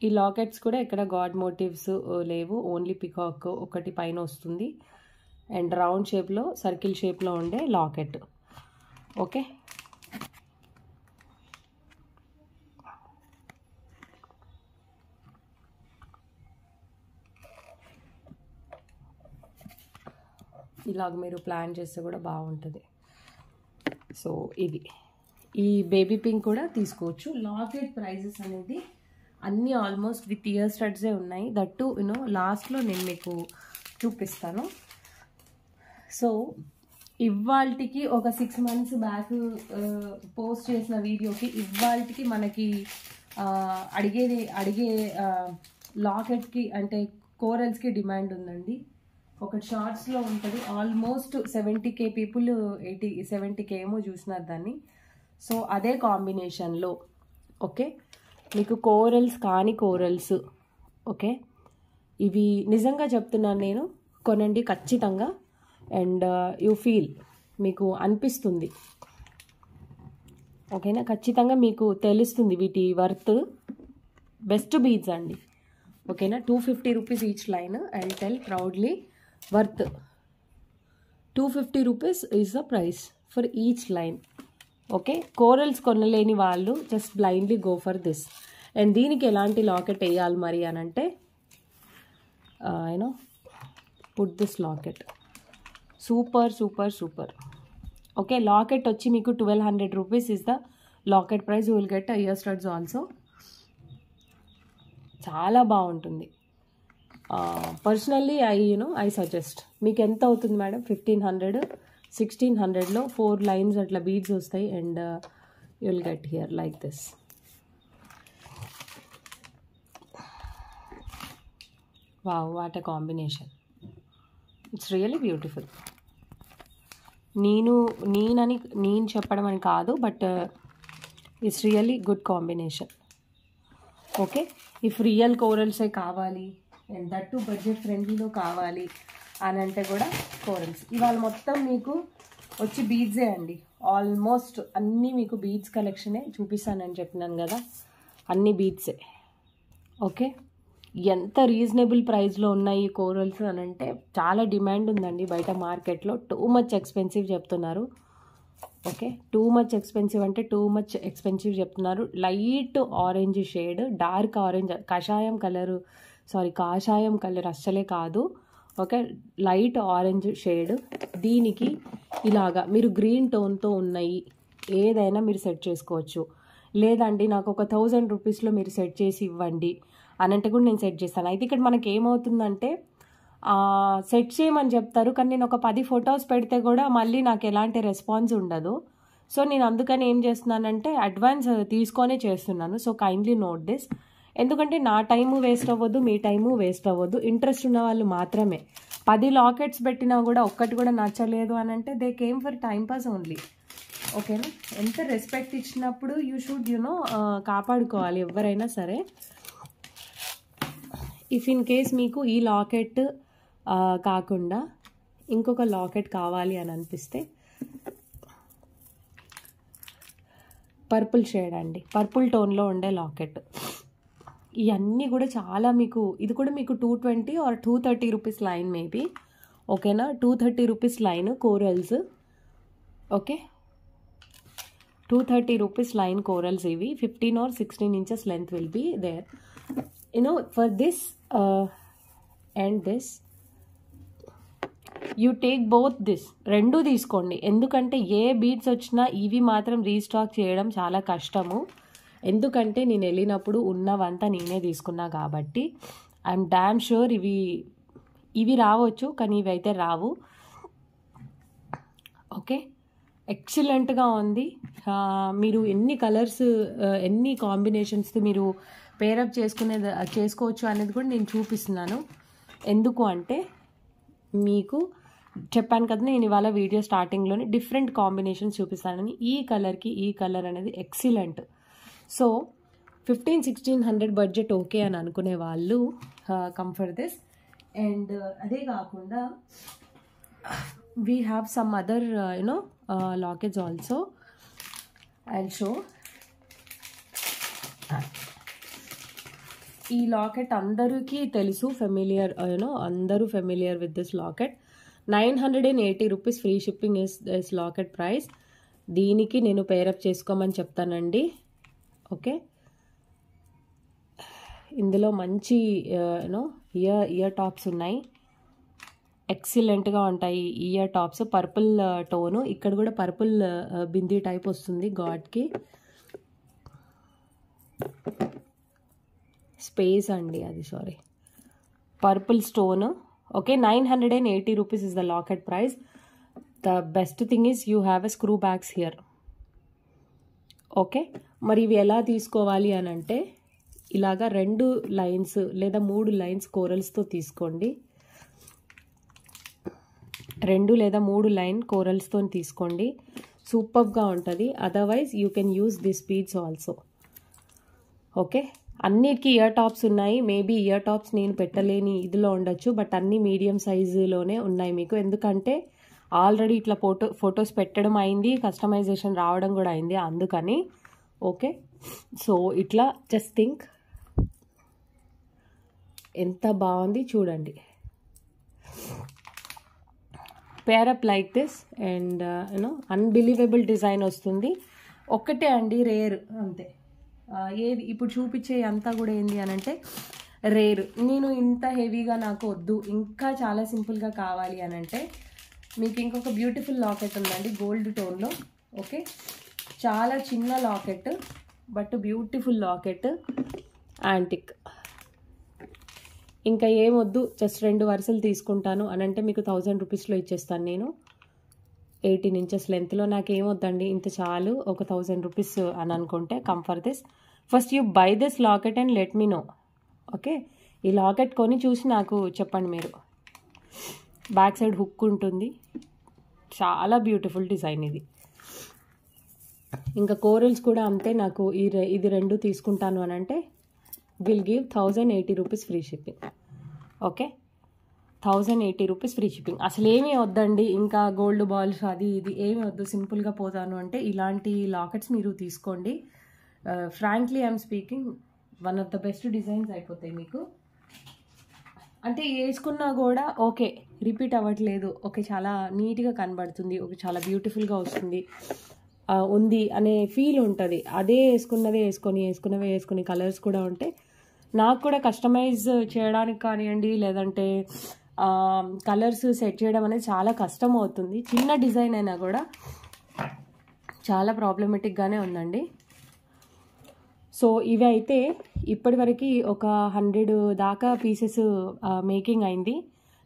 ఈ లాకెట్స్ కూడా ఇక్కడ గాడ్ మోటివ్స్ లేవు, ఓన్లీ పికాక్ ఒకటి పైన వస్తుంది అండ్ రౌండ్ షేప్లో సర్కిల్ షేప్లో ఉండే లాకెట్. ఓకే, ఇలాగ మీరు ప్లాన్ చేస్తే కూడా బాగుంటుంది. సో ఇది ఈ బేబీ పింక్ కూడా తీసుకోవచ్చు. లాకెట్ ప్రైజెస్ అనేది అన్నీ ఆల్మోస్ట్ విత్ ఇయర్ స్టడ్సే ఉన్నాయి. దట్టు లాస్ట్లో నేను మీకు చూపిస్తాను. సో ఇవాల్టికి ఒక 6 months బ్యాక్ పోస్ట్ చేసిన వీడియోకి ఇవాల్టికి మనకి అడిగే లాకెట్కి అంటే కోరల్స్కి డిమాండ్ ఉందండి. ఒక షార్ట్స్లో ఉంటుంది, ఆల్మోస్ట్ 70K పీపుల్ 70K ఏమో చూసినారు దాన్ని. సో అదే కాంబినేషన్లో ఓకే మీకు కోరల్స్ ఓకే, ఇవి నిజంగా చెప్తున్నాను నేను, కొనండి ఖచ్చితంగా. అండ్ యూ ఫీల్ మీకు అనిపిస్తుంది ఓకేనా, ఖచ్చితంగా మీకు తెలుస్తుంది వీటి వర్త్. బెస్ట్ బీడ్స్ అండి ఓకేనా. 250 rupees each line and tell proudly worth. 250 rupees is the price for each line. Okay, corals కొనలేని వాళ్ళు just blindly go for this. And దీనికి ఎలాంటి లాకెట్ వేయాలి మరి అని అంటే put this locket. Super. Okay, locket వచ్చి మీకు 1200 rupees is the locket price. You will get ear studs also. చాలా బాగుంటుంది. Personally I suggest. మీకు ఎంత అవుతుంది మేడం? 1500 1600లో 4 లైన్స్ అట్లా బీడ్స్ వస్తాయి and you will get here like this. Wow, what a combination. It's really beautiful. నేను చెప్పడం అని కాదు, but it's really good combination. Okay, if real కోరల్సే కావాలి అండ్ దట్ టు బడ్జెట్ ఫ్రెండ్లీలో కావాలి అని అంటే కూడా కోరల్స్. ఇవాళ మొత్తం మీకు వచ్చి బీడ్సే అండి, ఆల్మోస్ట్ అన్నీ మీకు బీడ్స్ కలెక్షనే చూపిస్తానని చెప్పినాను కదా, అన్ని బీడ్సే. ఓకే, ఎంత రీజనబుల్ ప్రైస్లో ఉన్నాయి కోరల్స్ అని అంటే చాలా డిమాండ్ ఉందండి బయట మార్కెట్లో. టూ మచ్ ఎక్స్పెన్సివ్ చెప్తున్నారు. ఓకే, టూ మచ్ ఎక్స్పెన్సివ్ అంటే టూ మచ్ ఎక్స్పెన్సివ్ చెప్తున్నారు. Light orange shade, dark orange, కాషాయం కలర్ అస్సలే కాదు. Okay, light orange shade. దీనికి ఇలాగా మీరు గ్రీన్ టోన్తో ఉన్నాయి ఏదైనా మీరు సెట్ చేసుకోవచ్చు. లేదండి నాకు ఒక 1000 రూపీస్లో మీరు సెట్ చేసి ఇవ్వండి అని అంటే కూడా నేను సెట్ చేస్తాను. అయితే ఇక్కడ మనకి ఏమవుతుందంటే సెట్ చేయమని చెప్తారు, కానీ నేను ఒక 10 ఫొటోస్ పెడితే కూడా మళ్ళీ నాకు ఎలాంటి రెస్పాన్స్ ఉండదు. సో నేను అందుకని ఏం చేస్తున్నానంటే అడ్వాన్స్ తీసుకొనే చేస్తున్నాను. సో కైండ్లీ నోట్ దిస్, ఎందుకంటే నా టైము వేస్ట్ అవ్వద్దు, మీ టైము వేస్ట్ అవ్వద్దు. ఇంట్రెస్ట్ ఉన్న వాళ్ళు మాత్రమే. 10 లాకెట్స్ పెట్టినా కూడా ఒక్కటి కూడా నచ్చలేదు అని అంటే they came for time pass only. ఓకేనా, ఎంత రెస్పెక్ట్ ఇచ్చినప్పుడు యూ షుడ్ కాపాడుకోవాలి ఎవరైనా సరే. ఇఫ్ ఇన్ కేస్ మీకు ఈ లాకెట్ కాకుండా ఇంకొక లాకెట్ కావాలి అని అనిపిస్తే పర్పుల్ షేడ్ అండి, పర్పుల్ టోన్లో ఉండే లాకెట్. ఇవన్నీ కూడా చాలా మీకు, ఇది కూడా మీకు 220 ఆర్ 230 రూపీస్ లైన్ మేబీ. ఓకేనా, 230 rupees line corals. Okay, 230 rupees line corals ఇవి. 15 or 16 inches length will be there. For this and this you take both this, రెండు తీసుకోండి. ఎందుకంటే ఏ బీడ్స్ వచ్చినా ఇవి మాత్రం రీస్టాక్ చేయడం చాలా కష్టము. ఎందుకంటే నేను వెళ్ళినప్పుడు ఉన్నవంతా నేనే తీసుకున్నా కాబట్టి ఐఎమ్ డామ్ షూర్ ఇవి రావచ్చు, కానీ ఇవి అయితే రావు. ఓకే, ఎక్సలెంట్గా ఉంది. మీరు ఎన్ని కలర్స్ ఎన్ని కాంబినేషన్స్ మీరు పేరప్ చేసుకోవచ్చు అనేది కూడా నేను చూపిస్తున్నాను. ఎందుకు అంటే మీకు చెప్పాను కదా నేను ఇవాళ వీడియో స్టార్టింగ్లోనే డిఫరెంట్ కాంబినేషన్స్ చూపిస్తానని. ఈ కలర్కి ఈ కలర్ అనేది ఎక్సలెంట్. సో 1500-1600 బడ్జెట్ ఓకే అని అనుకునే వాళ్ళు కంఫర్ట్ దిస్. అండ్ అదే కాకుండా we have some other lockets also. I'll show. ఈ లాకెట్ అందరికీ తెలుసు, ఫెమిలియర్, అందరూ familiar with this locket. 980 rupees free shipping is this locket price. దీనికి నేను పేరప్ చేసుకోమని చెప్తానండి. ఓకే, ఇందులో మంచి ఇయర్ టాప్స్ ఉన్నాయి, ఎక్సలెంట్గా ఉంటాయి ఇయర్ టాప్స్. పర్పుల్ టోను, ఇక్కడ కూడా పర్పుల్ బిందీ టైప్ వస్తుంది గాడ్కి. స్పేస్ అండి అది, sorry, purple stone. Okay, 980 rupees is the locket price. The best thing is you have a screw bags here. Okay, మరి ఇవి ఎలా తీసుకోవాలి అని అంటే ఇలాగా 2 లైన్స్ లేదా 3 లైన్స్ కోరల్స్తో తీసుకోండి. 2 లేదా 3 లైన్ కోరల్స్తో తీసుకోండి, సూపర్గా ఉంటుంది. Otherwise you can use this beads also. Okay, అన్నిటికీ ఇయర్ టాప్స్ ఉన్నాయి. మేబీ ఇయర్ టాప్స్ నేను పెట్టలేని ఇదిలో ఉండొచ్చు, బట్ అన్నీ మీడియం సైజులోనే ఉన్నాయి మీకు. ఎందుకంటే ఆల్రెడీ ఇట్లా ఫొటోస్ పెట్టడం అయింది, కస్టమైజేషన్ రావడం కూడా అయింది, అందుకని. ఓకే, సో ఇట్లా జస్ట్ థింక్ ఎంత బాగుంది చూడండి. Pair up like this and unbelievable design వస్తుంది. ఒక్కటే అండి రేర్, అంతే. ఏది ఇప్పుడు చూపించే అంతా కూడా ఏంది అని అంటే రేర్. నేను ఇంత హెవీగా నాకు వద్దు, ఇంకా చాలా సింపుల్గా కావాలి అని అంటే మీకు ఇంకొక బ్యూటిఫుల్ లాకెట్ ఉందండి గోల్డ్ టోన్లో. ఓకే, చాలా చిన్న locket but beautiful locket, antique. ఇంకా ఏమొద్దు, జస్ట్ 2 వరుసలు తీసుకుంటాను అని అంటే మీకు 1000 రూపీస్లో ఇచ్చేస్తాను నేను. 18 inches లెంత్లో నాకేమొద్దండి, ఇంత చాలు, ఒక 1000 రూపీస్ అని అనుకుంటే come for this. First you buy this locket and let me know. Okay, ఈ లాకెట్ కొని చూసి నాకు చెప్పండి మీరు. బ్యాక్ సైడ్ హుక్ ఉంటుంది, చాలా బ్యూటిఫుల్ డిజైన్ ఇది. ఇంకా కోరల్స్ కూడా అంతే. నాకు ఇది 2 తీసుకుంటాను అని అంటే will give 1080 rupees free shipping. Okay, 1080 rupees free shipping. అసలు ఏమీ వద్దండి, ఇంకా గోల్డ్ బాల్స్ అది ఇది ఏమీ వద్దు, సింపుల్గా పోతాను అంటే ఇలాంటి లాకెట్స్ మీరు తీసుకోండి. Frankly I'm speaking, one of the best designs అయిపోతాయి మీకు. అంటే వేసుకున్నా కూడా ఓకే, రిపీట్ అవ్వట్లేదు, ఓకే చాలా నీట్గా కనబడుతుంది, ఓకే చాలా బ్యూటిఫుల్గా వస్తుంది ఉంది అనే ఫీల్ ఉంటుంది. అదే వేసుకున్నవే వేసుకొని కలర్స్ కూడా ఉంటే నాకు కూడా కస్టమైజ్ చేయడానికి కానివ్వండి, లేదంటే కలర్స్ సెట్ చేయడం అనేది చాలా కష్టం అవుతుంది. చిన్న డిజైన్ అయినా కూడా చాలా ప్రాబ్లమేటిక్గానే ఉందండి. సో ఇవి అయితే ఇప్పటివరకు ఒక 100 దాకా పీసెస్ మేకింగ్ అయింది.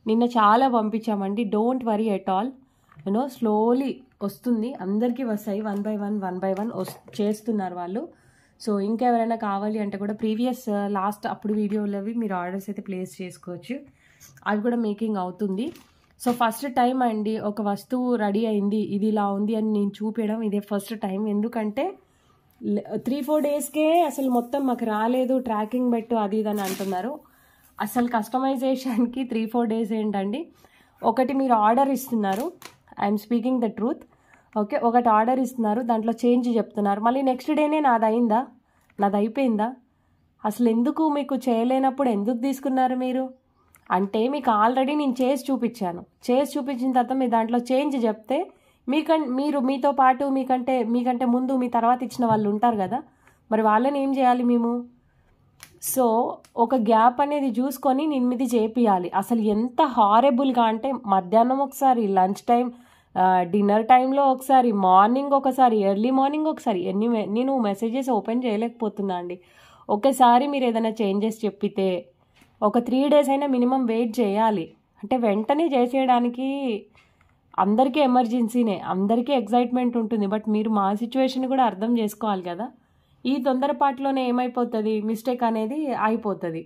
నిన్న చాలా పంపించామండి. Don't worry at all, you know slowly వస్తుంది, అందరికీ వస్తాయి. 1 by 1 చేస్తున్నారు వాళ్ళు. సో ఇంకెవరైనా కావాలి అంటే కూడా ప్రీవియస్ లాస్ట్ అప్పుడు వీడియోలు అవి మీరు ఆర్డర్స్ అయితే ప్లేస్ చేసుకోవచ్చు, అవి కూడా మేకింగ్ అవుతుంది. సో ఫస్ట్ టైం అండి ఒక వస్తువు రెడీ అయింది, ఇది ఇలా ఉంది అని నేను చూపించడం ఇదే ఫస్ట్ టైం. ఎందుకంటే 3-4 డేస్కే అసలు మొత్తం మాకు రాలేదు, ట్రాకింగ్ పెట్టు అది ఇది అని అంటున్నారు. అసలు కస్టమైజేషన్కి 3-4 డేస్ ఏంటండి? ఒకటి మీరు ఆర్డర్ ఇస్తున్నారు, I'm speaking the truth, okay, ఒకటి ఆర్డర్ ఇస్తున్నారు, దాంట్లో చేంజ్ చెప్తున్నారు, మళ్ళీ నెక్స్ట్ డేనే నాది అయిపోయిందా? అసలు ఎందుకు మీకు చేయలేనప్పుడు ఎందుకు తీసుకున్నారు మీరు? అంటే మీకు ఆల్రెడీ నేను చేసి చూపించిన తర్వాత మీరు దాంట్లో చేంజ్ చెప్తే మీరు మీతో పాటు మీకంటే ముందు మీ తర్వాత ఇచ్చిన వాళ్ళు ఉంటారు కదా, మరి వాళ్ళని ఏం చేయాలి మేము? సో ఒక గ్యాప్ అనేది చూసుకొని నేను మీది చేపియాలి. అసలు ఎంత హారెబుల్గా అంటే మధ్యాహ్నం ఒకసారి, లంచ్ టైం, డిన్నర్ టైంలో ఒకసారి, మార్నింగ్ ఒకసారి, ఎర్లీ మార్నింగ్ ఒకసారి, నేను మెసేజెస్ ఓపెన్ చేయలేకపోతున్నా అండి. ఒకసారి మీరు ఏదైనా చేంజెస్ చెప్పితే ఒక 3 days అయినా మినిమం వెయిట్ చేయాలి. అంటే వెంటనే చేసేయడానికి అందరికీ ఎమర్జెన్సీనే, అందరికీ ఎగ్జైట్మెంట్ ఉంటుంది, బట్ మీరు మా సిచ్యువేషన్ కూడా అర్థం చేసుకోవాలి కదా. ఈ తొందరపాటులోనే ఏమైపోతుంది, మిస్టేక్ అనేది అయిపోతుంది.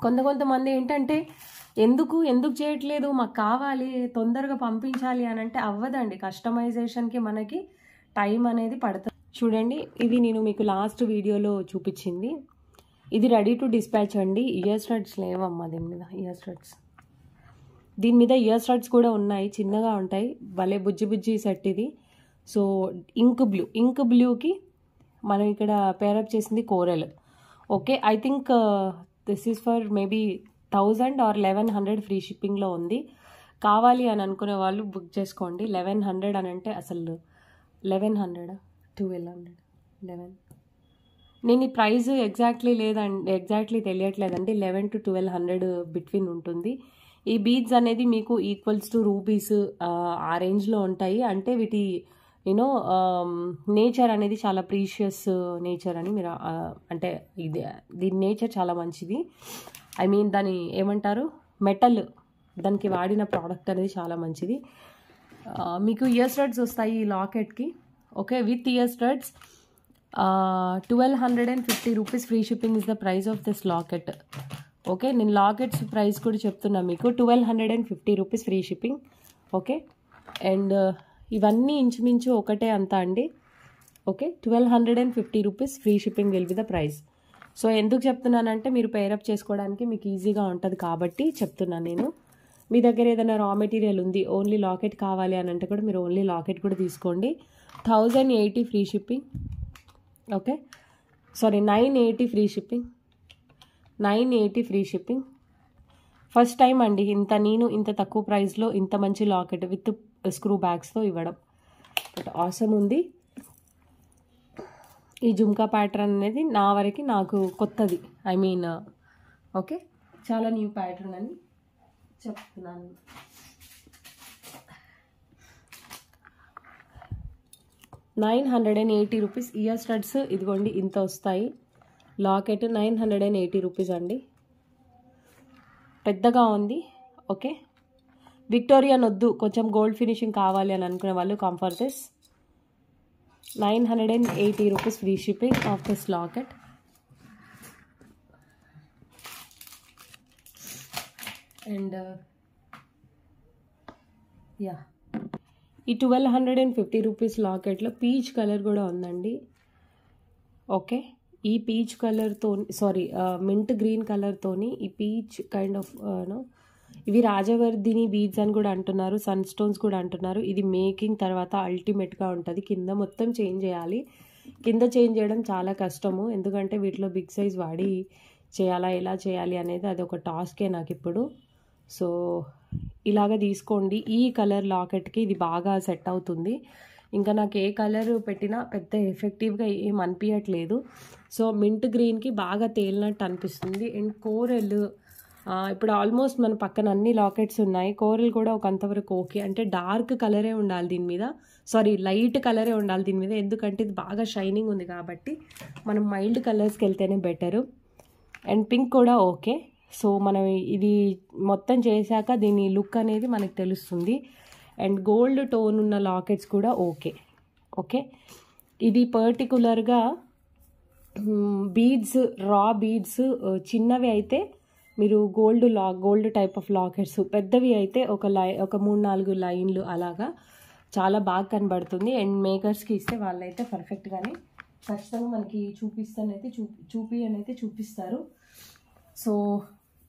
కొంతమంది ఏంటంటే ఎందుకు చేయట్లేదు, మాకు కావాలి తొందరగా పంపించాలి అని అంటే అవ్వదండి. కస్టమైజేషన్కి మనకి టైం అనేది పడుతుంది. చూడండి, ఇది నేను మీకు లాస్ట్ వీడియోలో చూపించింది, ఇది రెడీ టు డిస్పాచ్ అండి. ఇయర్ స్టడ్స్ లేవమ్మా దీని మీద, దీని మీద ఇయర్ స్టడ్స్ కూడా ఉన్నాయి, చిన్నగా ఉంటాయి, భలే బుజ్జి సెట్ ఇది. సో ఇంక్ బ్లూకి మనం ఇక్కడ పేరప్ చేసింది coral. Okay, I think this is for maybe 1000 or 1100 free షిప్పింగ్లో ఉంది. కావాలి అని అనుకునే వాళ్ళు బుక్ చేసుకోండి. 1100 అని అంటే అసలు 1100 1200 11, నేను ఈ ప్రైస్ ఎగ్జాక్ట్లీ తెలియట్లేదండి. 11 to 1200 బిట్వీన్ ఉంటుంది. ఈ బీడ్స్ అనేది మీకు ఈక్వల్స్ టు రూపీస్ ఆ రేంజ్లో ఉంటాయి. అంటే వీటి యూనో నేచర్ అనేది చాలా ప్రీషియస్ నేచర్ అని మీరు అంటే దీని నేచర్ చాలా మంచిది. ఐ మీన్ దాని ఏమంటారు, మెటల్, దానికి వాడిన ప్రోడక్ట్ అనేది చాలా మంచిది. మీకు ఇయర్ స్టడ్స్ వస్తాయి ఈ లాకెట్కి. Okay, with ear studs 1250 rupees free shipping is the price of this locket. Okay, నేను లాకెట్స్ ప్రైస్ కూడా చెప్తున్నా మీకు, 1250 rupees free shipping. Okay, and ఇవన్నీ ఇంచుమించు ఒకటే అంతా అండి. Okay, 1250 rupees free shipping will be the price. So ఎందుకు చెప్తున్నానంటే మీరు పేరప్ చేసుకోవడానికి మీకు ఈజీగా ఉంటుంది కాబట్టి చెప్తున్నాను నేను. మీ దగ్గర ఏదైనా రా మెటీరియల్ ఉంది, ఓన్లీ లాకెట్ కావాలి అని అంటే కూడా మీరు ఓన్లీ లాకెట్ కూడా తీసుకోండి. 1080 free shipping. Okay, sorry 980 free shipping. 980 free shipping. First time అండి ఇంత తక్కువ ప్రైస్లో ఇంత మంచి లాకెట్ విత్ స్క్రూ బ్యాగ్స్తో ఇవ్వడం, బట్ ఆసమ్ ఉంది. ఈ జుమ్కా ప్యాటర్న్ అనేది నాకు కొత్తది. ఐ మీన్ ఓకే, చాలా న్యూ ప్యాటర్న్ అని చెప్తున్నాను. ₹980 ఇయర్ స్టడ్స్ ఇదిగోండి ఇంత వస్తాయి. లాకెట్ 980 రూపీస్ అండి, పెద్దగా ఉంది. ఓకే, విక్టోరియన్ వద్దు, కొంచెం గోల్డ్ ఫినిషింగ్ కావాలి అని అనుకునే వాళ్ళు come for this. 980 rupees free shipping of this locket. And yeah, ఈ 1250 రూపీస్ లాకెట్లో పీచ్ కలర్ కూడా ఉందండి. ఓకే, ఈ పీచ్ కలర్తో మింట్ గ్రీన్ కలర్తోని ఈ పీచ్ కైండ్ ఆఫ్ ఇవి రాజవర్ధిని బీడ్స్ అని కూడా అంటున్నారు, సన్ స్టోన్స్ కూడా అంటున్నారు. ఇది మేకింగ్ తర్వాత అల్టిమేట్గా ఉంటుంది. కింద మొత్తం చేంజ్ చేయాలి. కింద చేంజ్ చేయడం చాలా కష్టము, ఎందుకంటే వీటిలో బిగ్ సైజ్ వాడి చేయాలా, ఎలా చేయాలి అనేది అది ఒక టాస్కే నాకు ఇప్పుడు. సో ఇలాగ తీసుకోండి. ఈ కలర్ లాకెట్కి ఇది బాగా సెట్ అవుతుంది. ఇంకా నాకు ఏ కలర్ పెట్టినా పెద్ద ఎఫెక్టివ్గా ఏం అనిపించట్లేదు. సో మింట్ గ్రీన్కి బాగా తేలినట్టు అనిపిస్తుంది. అండ్ కోరల్ ఇప్పుడు ఆల్మోస్ట్ మన పక్కన అన్ని లాకెట్స్ ఉన్నాయి. కోరల్ కూడా ఒక అంతవరకు ఓకే, అంటే డార్క్ కలరే ఉండాలి దీని మీద, లైట్ కలరే ఉండాలి దీని మీద, ఎందుకంటే ఇది బాగా షైనింగ్ ఉంది కాబట్టి మనం మైల్డ్ కలర్స్కి వెళ్తేనే బెటరు. అండ్ పింక్ కూడా ఓకే. సో మనం ఇది మొత్తం చేశాక దీని లుక్ అనేది మనకు తెలుస్తుంది. అండ్ గోల్డ్ టోన్ ఉన్న లాకెట్స్ కూడా ఓకే. ఇది పర్టికులర్గా బీడ్స్, రా బీడ్స్ చిన్నవి అయితే మీరు గోల్డ్ టైప్ ఆఫ్ లాకెట్స్, పెద్దవి అయితే ఒక 3-4 లైన్లు అలాగా చాలా బాగా కనబడుతుంది. అండ్ మేకర్స్కి ఇస్తే వాళ్ళైతే పర్ఫెక్ట్గానే ఖచ్చితంగా మనకి చూపిస్తారు. సో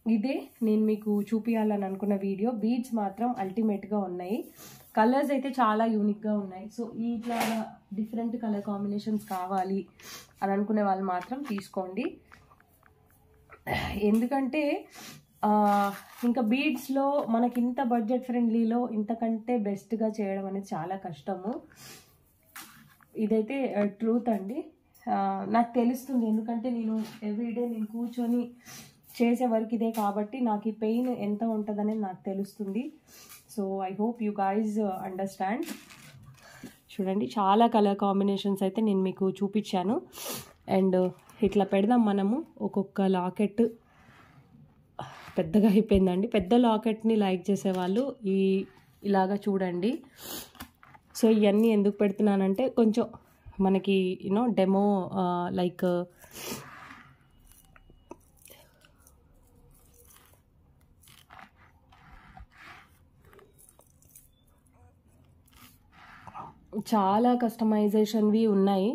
ఇదే నేను మీకు చూపించాలని అనుకున్న వీడియో. బీడ్స్ మాత్రం అల్టిమేట్గా ఉన్నాయి. కలర్స్ అయితే చాలా యూనిక్గా ఉన్నాయి. సో ఇట్లా డిఫరెంట్ కలర్ కాంబినేషన్స్ కావాలి అని అనుకునే వాళ్ళు మాత్రం తీసుకోండి. ఎందుకంటే ఇంకా బీడ్స్లో మనకి ఇంత బడ్జెట్ ఫ్రెండ్లీలో ఇంతకంటే బెస్ట్గా చేయడం అనేది చాలా కష్టము. ఇదైతే ట్రూత్ అండి. నాకు తెలుస్తుంది, ఎందుకంటే నేను ఎవ్రీడే నేను కూర్చొని చేసే వర్క్ ఇదే కాబట్టి నాకు ఈ పెయిన్ ఎంత ఉంటుందనేది నాకు తెలుస్తుంది. So I hope you guys understand. చూడండి, చాలా కలర్ కాంబినేషన్స్ అయితే నేను మీకు చూపించాను. అండ్ ఇట్లా పెడదాం మనము. ఒక్కొక్క లాకెట్ పెద్దగా అయిపోయిందండి. పెద్ద లాకెట్ని లైక్ చేసేవాళ్ళు ఇలాగా చూడండి. సో ఇవన్నీ ఎందుకు పెడుతున్నానంటే కొంచెం మనకి డెమో లైక్ చాలా కస్టమైజేషన్వి ఉన్నాయి,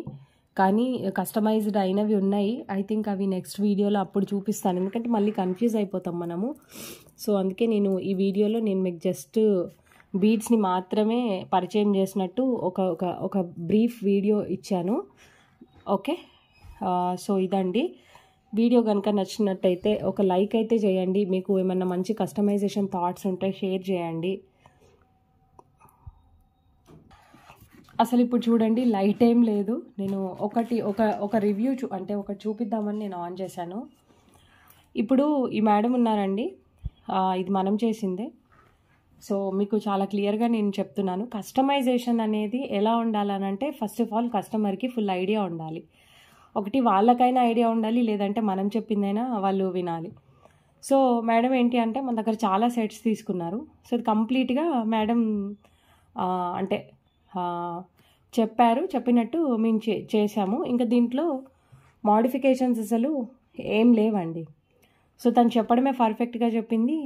కానీ కస్టమైజ్డ్ అయినవి ఉన్నాయి. ఐ థింక్ అవి నెక్స్ట్ వీడియోలో అప్పుడు చూపిస్తాను, ఎందుకంటే మళ్ళీ కన్ఫ్యూజ్ అయిపోతాం మనము. సో అందుకే నేను ఈ వీడియోలో మీకు జస్ట్ బీడ్స్ని మాత్రమే పరిచయం చేసినట్టు ఒక బ్రీఫ్ వీడియో ఇచ్చాను. ఓకే, సో ఇదండి వీడియో. కనుక నచ్చినట్టయితే ఒక లైక్ అయితే చేయండి. మీకు ఏమన్నా మంచి కస్టమైజేషన్ థాట్స్ ఉంటే షేర్ చేయండి. అసలు ఇప్పుడు చూడండి, లైట్ ఏం లేదు. నేను ఒక రివ్యూ ఒకటి చూపిద్దామని నేను ఆన్ చేశాను. ఇప్పుడు ఈ మేడం ఉన్నారండి, ఇది మనం చేసిందే. సో మీకు చాలా క్లియర్గా నేను చెప్తున్నాను. కస్టమైజేషన్ అనేది ఎలా ఉండాలనంటే, ఫస్ట్ ఆఫ్ ఆల్ కస్టమర్కి ఫుల్ ఐడియా ఉండాలి. ఒకటి వాళ్ళకైనా ఐడియా ఉండాలి, లేదంటే మనం చెప్పిందైనా వాళ్ళు వినాలి. సో మేడం ఏంటి అంటే, మన దగ్గర చాలా సెట్స్ తీసుకున్నారు. సో ఇది కంప్లీట్గా మేడం అంటే చెప్పినట్టు మేము చేసాము. ఇంకా దీంట్లో మోడిఫికేషన్స్ అసలు ఏం లేవండి. సో తను చెప్పడమే పర్ఫెక్ట్గా చెప్పింది,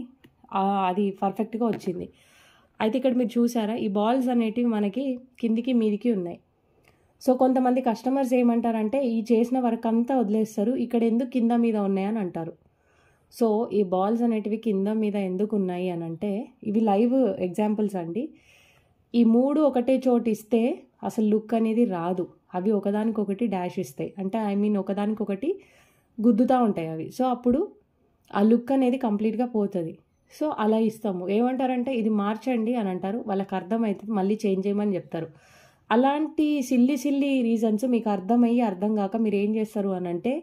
అది పర్ఫెక్ట్గా వచ్చింది. అయితే ఇక్కడ మీరు చూసారా, ఈ బాల్స్ అనేటివి మనకి కిందికి మీదికి ఉన్నాయి. సో కొంతమంది కస్టమర్స్ ఏమంటారంటే, ఈ చేసిన వర్క్ అంతా వదిలేస్తారు, ఇక్కడ ఎందుకు కింద మీద ఉన్నాయని అంటారు. సో ఈ బాల్స్ అనేటివి కింద మీద ఎందుకు ఉన్నాయి అని అంటే, ఇవి లైవ్ ఎగ్జాంపుల్స్ అండి. ఈ 3 ఒకటే చోటు ఇస్తే అసలు లుక్ అనేది రాదు. అవి ఒకదానికొకటి డాష్ ఇస్తాయి, అంటే ఒకదానికొకటి గుద్దుతూ ఉంటాయి అవి. సో అప్పుడు ఆ లుక్ అనేది కంప్లీట్గా పోతుంది. సో అలా ఇస్తాము. ఏమంటారంటే, ఇది మార్చండి అని అంటారు. వాళ్ళకి అర్థమవుతుంది, మళ్ళీ చేంజ్ చేయమని చెప్తారు. అలాంటి సిల్లీ రీజన్స్ మీకు అర్థం కాక మీరు ఏం చేస్తారు అని అంటే,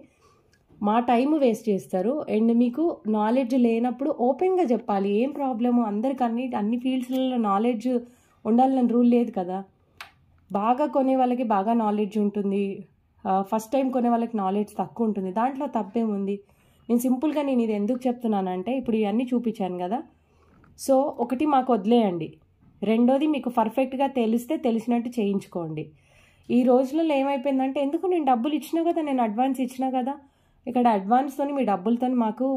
మా టైం వేస్ట్ చేస్తారు. అండ్ మీకు నాలెడ్జ్ లేనప్పుడు ఓపెన్గా చెప్పాలి, ఏం ప్రాబ్లము. అందరికి అన్ని ఫీల్డ్స్లలో నాలెడ్జ్ ఉండాలని రూల్ లేదు కదా. బాగా కొనే వాళ్ళకి బాగా నాలెడ్జ్ ఉంటుంది, ఫస్ట్ టైం కొనే వాళ్ళకి నాలెడ్జ్ తక్కువ ఉంటుంది. దాంట్లో తప్పేముంది. నేను ఇది ఎందుకు చెప్తున్నానంటే, ఇప్పుడు ఇవన్నీ చూపించాను కదా. సో ఒకటి మాకు వదిలేయండి, రెండోది మీకు పర్ఫెక్ట్గా తెలిసినట్టు చేయించుకోండి. ఈ రోజులలో ఏమైపోయిందంటే, ఎందుకు నేను డబ్బులు ఇచ్చినా కదా, నేను అడ్వాన్స్ ఇచ్చినా కదా. ఇక్కడ అడ్వాన్స్తో మీ డబ్బులతో మాకు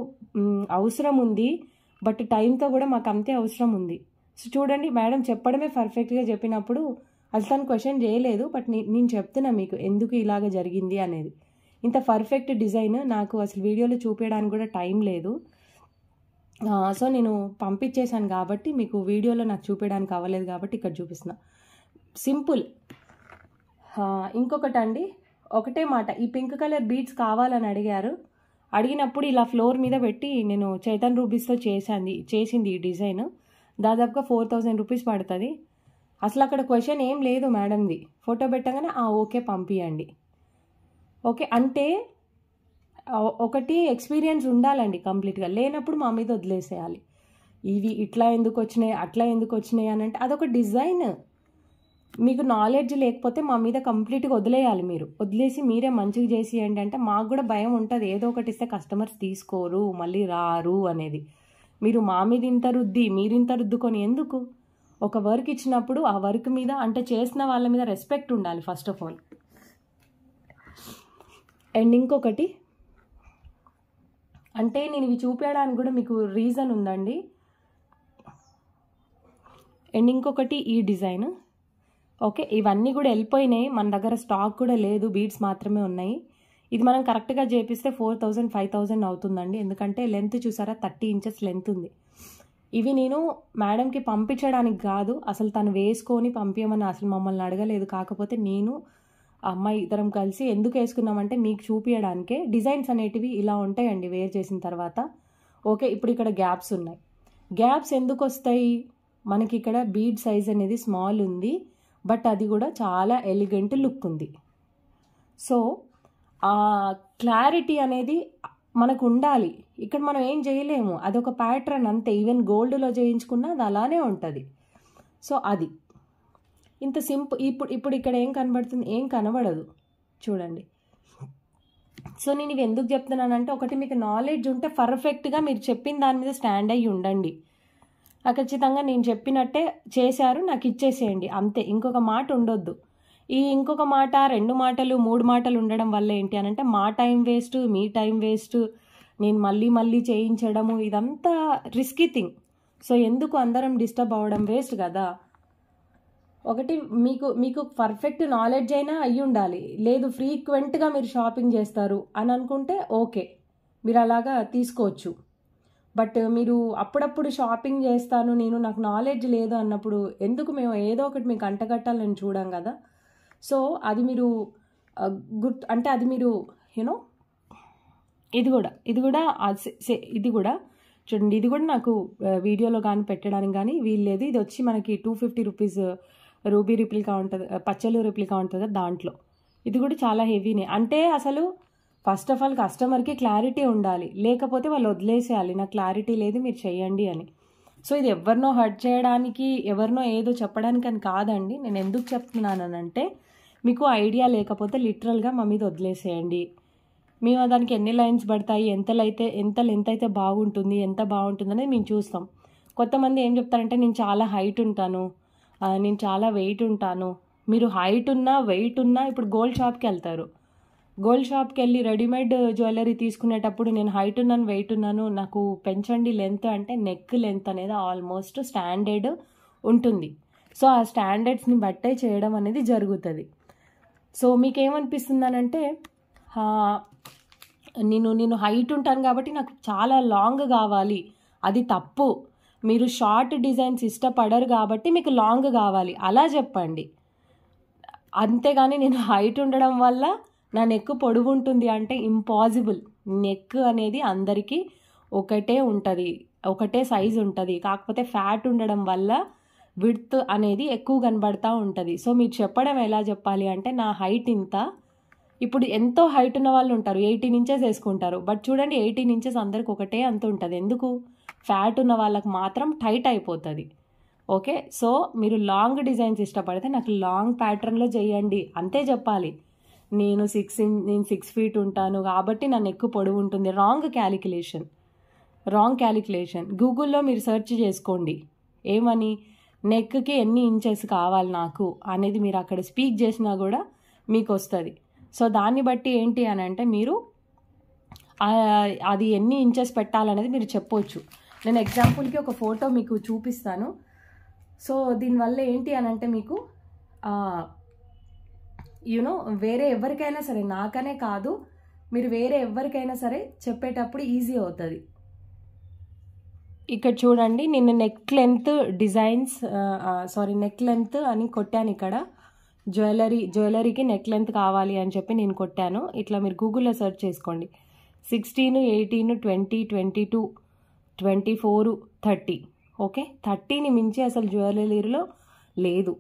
అవసరం ఉంది, బట్ టైంతో కూడా మాకు అంతే అవసరం ఉంది. సో చూడండి మేడం చెప్పడమే పర్ఫెక్ట్గా చెప్పినప్పుడు అసలు తను క్వశ్చన్ చేయలేదు, బట్ నేను చెప్తున్నా మీకు ఎందుకు ఇలాగ జరిగింది అనేది. ఇంత పర్ఫెక్ట్ డిజైన్ నాకు అసలు వీడియోలో చూపించడానికి కూడా టైం లేదు. సో నేను పంపించేశాను కాబట్టి మీకు వీడియోలో నాకు చూపించడానికి అవ్వలేదు కాబట్టి ఇక్కడ చూపిస్తున్నా. సింపుల్. ఇంకొకటి అండి, ఒకటే మాట, ఈ పింక్ కలర్ బీడ్స్ కావాలని అడిగినప్పుడు ఇలా ఫ్లోర్ మీద పెట్టి నేను చైతన్ రూపీస్తో చేసింది ఈ డిజైన్. దాదాపుగా 4000 రూపీస్ పడుతుంది. అసలు అక్కడ క్వశ్చన్ ఏం లేదు మేడంది. ఫోటో పెట్టగానే ఓకే పంపియండి. ఓకే అంటే ఒకటి ఎక్స్పీరియన్స్ ఉండాలండి కంప్లీట్గా. లేనప్పుడు మా మీద వదిలేసేయాలి. ఇవి ఇట్లా ఎందుకు వచ్చినాయి, అట్లా ఎందుకు వచ్చినాయి అని అంటే అదొక డిజైన్. మీకు నాలెడ్జ్ లేకపోతే మా మీద కంప్లీట్గా వదిలేయాలి. మీరు వదిలేసి మీరే మంచిగా చేసేయండి అంటే మాకు కూడా భయం ఉంటుంది. ఏదో ఒకటి ఇస్తే కస్టమర్స్ తీసుకోరు, మళ్ళీ రారు అనేది. మీరు మా మీద ఇంత రుద్ది మీరింత రుద్దుకొని ఎందుకు? ఒక వర్క్ ఇచ్చినప్పుడు ఆ వర్క్ మీద అంటే చేసిన వాళ్ళ మీద రెస్పెక్ట్ ఉండాలి ఫస్ట్ ఆఫ్ ఆల్. అండ్ ఇంకొకటి అంటే నేను ఇవి చూపించడానికి కూడా మీకు రీజన్ ఉందండి. అండ్ ఇంకొకటి ఈ డిజైన్. ఓకే ఇవన్నీ కూడా వెళ్ళిపోయినాయి, మన దగ్గర స్టాక్ కూడా లేదు, బీడ్స్ మాత్రమే ఉన్నాయి. ఇది మనం కరెక్ట్గా చేపిస్తే 4000 5000 అవుతుందండి. ఎందుకంటే లెంత్ చూసారా 30 ఇంచెస్ లెంత్ ఉంది. ఇవి నేను మేడంకి పంపించడానికి కాదు, అసలు తను వేసుకొని పంపించమని అసలు మమ్మల్ని అడగలేదు. కాకపోతే నేను అమ్మాయి ఇద్దరం కలిసి ఎందుకు వేసుకున్నామంటే మీకు చూపించడానికే. డిజైన్స్ అనేటివి ఇలా ఉంటాయండి వేర్ చేసిన తర్వాత. ఓకే ఇప్పుడు ఇక్కడ గ్యాప్స్ ఉన్నాయి. గ్యాప్స్ ఎందుకు వస్తాయి? మనకి ఇక్కడ బీడ్ సైజ్ అనేది స్మాల్ ఉంది, బట్ అది కూడా చాలా ఎలిగెంట్ లుక్ ఉంది. సో ఆ క్లారిటీ అనేది మనకు ఉండాలి. ఇక్కడ మనం ఏం చేయలేము, అదొక ప్యాటర్న్ అంతే. ఈవెన్ గోల్డ్లో చేయించుకున్నా అది అలానే ఉంటుంది. సో అది ఇంత సింపుల్. ఇప్పుడు ఇక్కడ ఏం కనబడుతుంది? ఏం కనబడదు చూడండి. సో నేను ఇవి ఎందుకు చెప్తున్నానంటే ఒకటి మీకు నాలెడ్జ్ ఉంటే పర్ఫెక్ట్గా మీరు చెప్పిన దాని మీద స్టాండ్ అయ్యి ఉండండి. ఖచ్చితంగా నేను చెప్పినట్టే చేశారు నాకు ఇచ్చేసేయండి అంతే. ఇంకొక మాట ఉండొద్దు. ఈ ఇంకొక మాట 2 మాటలు 3 మాటలు ఉండడం వల్ల ఏంటి అని అంటే మా టైం వేస్ట్, మీ టైం వేస్ట్, నేను మళ్ళీ చేయించడము, ఇదంతా రిస్కీ థింగ్. సో ఎందుకు అందరం డిస్టర్బ్ అవ్వడం, వేస్ట్ కదా. ఒకటి మీకు పర్ఫెక్ట్ నాలెడ్జ్ అయినా అయ్యి ఉండాలి. లేదు ఫ్రీక్వెంట్గా మీరు షాపింగ్ చేస్తారు అని అనుకుంటే ఓకే మీరు అలాగా తీసుకోవచ్చు. బట్ మీరు అప్పుడప్పుడు షాపింగ్ చేస్తాను నేను, నాకు నాలెడ్జ్ లేదు అన్నప్పుడు ఎందుకు మేము ఏదో ఒకటి మీకు అంటగట్టాలని చూడం కదా. సో అది మీరు అంటే అది మీరు యూనో ఇది కూడా చూడండి. ఇది కూడా నాకు వీడియోలో కానీ పెట్టడానికి కానీ వీల్లేదు. ఇది వచ్చి మనకి 250 రూపీస్ రూబీ రిప్లికా ఉంటుంది, పచ్చలు రిప్లికా ఉంటుంది దాంట్లో. ఇది కూడా చాలా హెవీనే. అంటే అసలు ఫస్ట్ ఆఫ్ ఆల్ కస్టమర్కి క్లారిటీ ఉండాలి, లేకపోతే వాళ్ళు వదిలేసేయాలి నాకు క్లారిటీ లేదు మీరు చేయండి అని. సో ఇది ఎవరినో హర్ట్ చేయడానికి, ఎవరినో ఏదో చెప్పడానికి అని కాదండి. నేను ఎందుకు చెప్తున్నానంటే మీకు ఐడియా లేకపోతే లిటరల్గా మా మీద వదిలేసేయండి. మేము దానికి ఎన్ని లైన్స్ పడతాయి, ఎంత లెంత్ అయితే బాగుంటుంది, ఎంత బాగుంటుంది అనేది మేము చూస్తాం. కొంతమంది ఏం చెప్తారంటే నేను చాలా హైట్ ఉంటాను, నేను చాలా వెయిట్ ఉంటాను. మీరు హైట్ ఉన్నా వెయిట్ ఉన్నా ఇప్పుడు గోల్డ్ షాప్కి వెళ్తారు. గోల్డ్ షాప్కి వెళ్ళి రెడీమేడ్ జ్యువెలరీ తీసుకునేటప్పుడు నేను హైట్ ఉన్నాను వెయిట్ ఉన్నాను నాకు పెంచండి లెంత్ అంటే నెక్ లెంత్ అనేది ఆల్మోస్ట్ స్టాండర్డ్ ఉంటుంది. సో ఆ స్టాండర్డ్స్ని బట్టే చేయడం అనేది జరుగుతుంది. సో మీకేమనిపిస్తుంది అని అంటే నేను హైట్ ఉంటాను కాబట్టి నాకు చాలా లాంగ్ కావాలి, అది తప్పు. మీరు షార్ట్ డిజైన్స్ ఇష్టపడరు కాబట్టి మీకు లాంగ్ కావాలి అలా చెప్పండి. అంతేగాని నేను హైట్ ఉండడం వల్ల నా నెక్ పొడవు ఉంటుంది అంటే ఇంపాసిబుల్. నెక్ అనేది అందరికీ ఒకటే ఉంటుంది, ఒకటే సైజు ఉంటుంది. కాకపోతే ఫ్యాట్ ఉండడం వల్ల విడ్త్ అనేది ఎక్కువ కనబడతా ఉంటుంది. సో మీరు చెప్పడం ఎలా చెప్పాలి అంటే నా హైట్ ఇంత. ఇప్పుడు ఎంతో హైట్ ఉన్న వాళ్ళు ఉంటారు 18 ఇంచెస్ వేసుకుంటారు, బట్ చూడండి 18 ఇంచెస్ అందరికి ఒకటే అంత ఉంటుంది. ఎందుకు? ఫ్యాట్ ఉన్న వాళ్ళకి మాత్రం టైట్ అయిపోతుంది. ఓకే సో మీరు లాంగ్ డిజైన్స్ ఇష్టపడితే నాకు లాంగ్ ప్యాటర్న్లో చేయండి అంతే చెప్పాలి. నేను 6 ఫీట్ ఉంటాను కాబట్టి నా నెక్ పొడవు ఉంటుంది. Wrong calculation. గూగుల్లో మీరు సెర్చ్ చేసుకోండి ఏమని, నెక్కి ఎన్ని ఇంచెస్ కావాలి నాకు అనేది మీరు అక్కడ స్పీక్ చేసినా కూడా మీకు వస్తుంది. సో దాన్ని బట్టి ఏంటి అని అంటే మీరు అది ఎన్ని ఇంచెస్ పెట్టాలనేది మీరు చెప్పొచ్చు. నేను ఎగ్జాంపుల్కి ఒక ఫోటో మీకు చూపిస్తాను. సో దీనివల్ల ఏంటి అని అంటే మీకు యూనో వేరే ఎవరికైనా సరే, నాకనే కాదు, మీరు వేరే ఎవరికైనా సరే చెప్పేటప్పుడు ఈజీ అవుతుంది. ఇక్కడ చూడండి, నేను neck length designs neck length అని కొట్టాను. ఇక్కడ జ్యువెలరీకి నెక్ లెంత్ కావాలి అని చెప్పి నేను కొట్టాను. ఇట్లా మీరు గూగుల్లో సెర్చ్ చేసుకోండి. 16, 18, 20, 22, 24, 30. ఓకే, 30ని మించి అసలు జ్యువెలరీలో లేదు.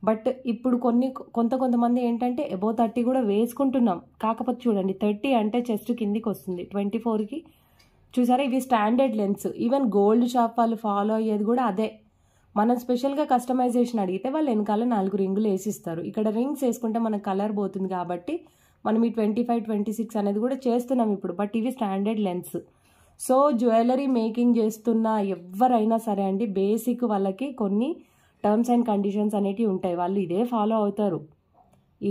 బట్ ఇప్పుడు కొంతమంది ఏంటంటే అబోవ్ 30 కూడా వేసుకుంటున్నాం. కాకపోతే చూడండి, 30 అంటే చెస్ట్ కిందికి వస్తుంది, 24కి చూసారా, ఇవి standard lens. Even gold shop వాళ్ళు ఫాలో అయ్యేది కూడా అదే. మనం స్పెషల్గా కస్టమైజేషన్ అడిగితే వాళ్ళు వెనకాల 4 రింగులు వేసిస్తారు. ఇక్కడ రింగ్స్ వేసుకుంటే మనకు కలర్ పోతుంది కాబట్టి మనం ఈ 25, 26 అనేది కూడా చేస్తున్నాం ఇప్పుడు. బట్ ఇవి standard lens. So jewellery making చేస్తున్న ఎవరైనా సరే అండి, బేసిక్ వాళ్ళకి కొన్ని టర్మ్స్ అండ్ కండిషన్స్ అనేటివి ఉంటాయి. వాళ్ళు ఇదే ఫాలో అవుతారు.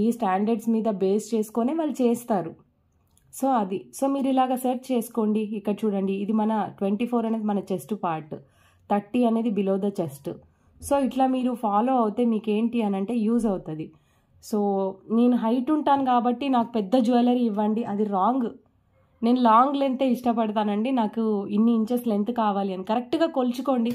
ఈ స్టాండర్డ్స్ మీద బేస్ చేసుకొని వాళ్ళు చేస్తారు. సో అది. సో మీరు ఇలాగ సెర్చ్ చేసుకోండి. ఇక్కడ చూడండి, ఇది మన 24 అనేది మన చెస్ట్ పార్ట్, 30 అనేది బిలో ద చెస్ట్. సో ఇట్లా మీరు ఫాలో అవుతే మీకు ఏంటి అని అంటే యూజ్ అవుతుంది. సో నేను హైట్ ఉంటాను కాబట్టి నాకు పెద్ద జ్యువెలరీ ఇవ్వండి, అది రాంగ్. నేను లాంగ్ లెంతే ఇష్టపడతానండి, నాకు ఇన్ని ఇంచెస్ లెంత్ కావాలి అని కరెక్ట్గా కొలుచుకోండి.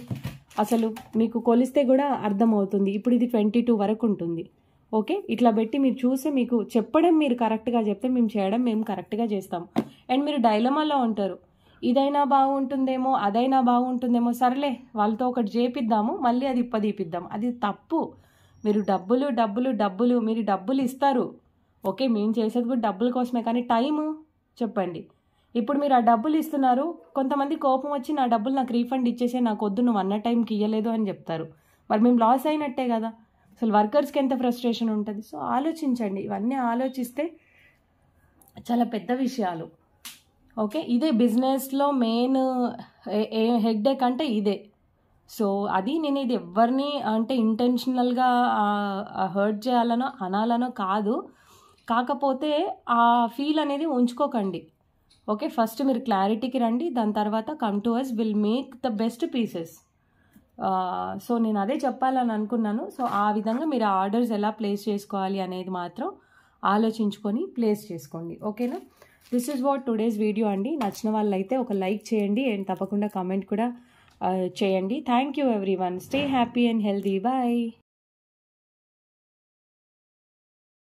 అసలు మీకు కొలిస్తే కూడా అర్థమవుతుంది. ఇప్పుడు ఇది 22 వరకు ఉంటుంది. ఓకే, ఇట్లా పెట్టి మీరు చూసి మీకు చెప్పడం, మీరు కరెక్ట్గా చెప్తే మేము చేయడం, మేము కరెక్ట్గా చేస్తాం. అండ్ మీరు డైలమాలో ఉంటారు, ఇదైనా బాగుంటుందేమో అదైనా బాగుంటుందేమో, సరేలే వాళ్ళతో ఒకటి చేపిద్దాము, మళ్ళీ అది ఇప్పదీపిద్దాం. అది తప్పు. మీరు మీరు డబ్బులు ఇస్తారు. ఓకే, మేము చేసేది కూడా డబ్బుల కోసమే, కానీ టైము చెప్పండి. ఇప్పుడు మీరు ఆ డబ్బులు ఇస్తున్నారు, కొంతమంది కోపం వచ్చి నా డబ్బులు నాకు రీఫండ్ ఇచ్చేసే, నాకు వద్దు, నువ్వు అన్న టైంకి ఇవ్వలేదు అని చెప్తారు. మరి మేము లాస్ అయినట్టే కదా. అసలు వర్కర్స్కి ఎంత ఫ్రస్ట్రేషన్ ఉంటుంది. సో ఆలోచించండి, ఇవన్నీ ఆలోచిస్తే చాలా పెద్ద విషయాలు. ఓకే, ఇదే బిజినెస్లో మెయిన్ హెడ్ఏక్ అంటే ఇదే. సో అది నేను ఇది ఎవరిని అంటే ఇంటెన్షనల్గా హర్ట్ చేయాలనో అనాలనో కాదు, కాకపోతే ఆ ఫీల్ అనేది ఉంచుకోకండి. ఓకే, ఫస్ట్ మీరు క్లారిటీకి రండి, దాని తర్వాత come to us, will make the best pieces. So నేను అదే చెప్పాలని అనుకున్నాను. సో ఆ విధంగా మీరు ఆర్డర్స్ ఎలా ప్లేస్ చేసుకోవాలి అనేది మాత్రం ఆలోచించుకొని ప్లేస్ చేసుకోండి. ఓకేనా? This is what today's video అండి. నచ్చిన వాళ్ళైతే ఒక లైక్ చేయండి అండ్ తప్పకుండా కామెంట్ కూడా చేయండి. Thank you everyone. Stay happy and healthy. Bye.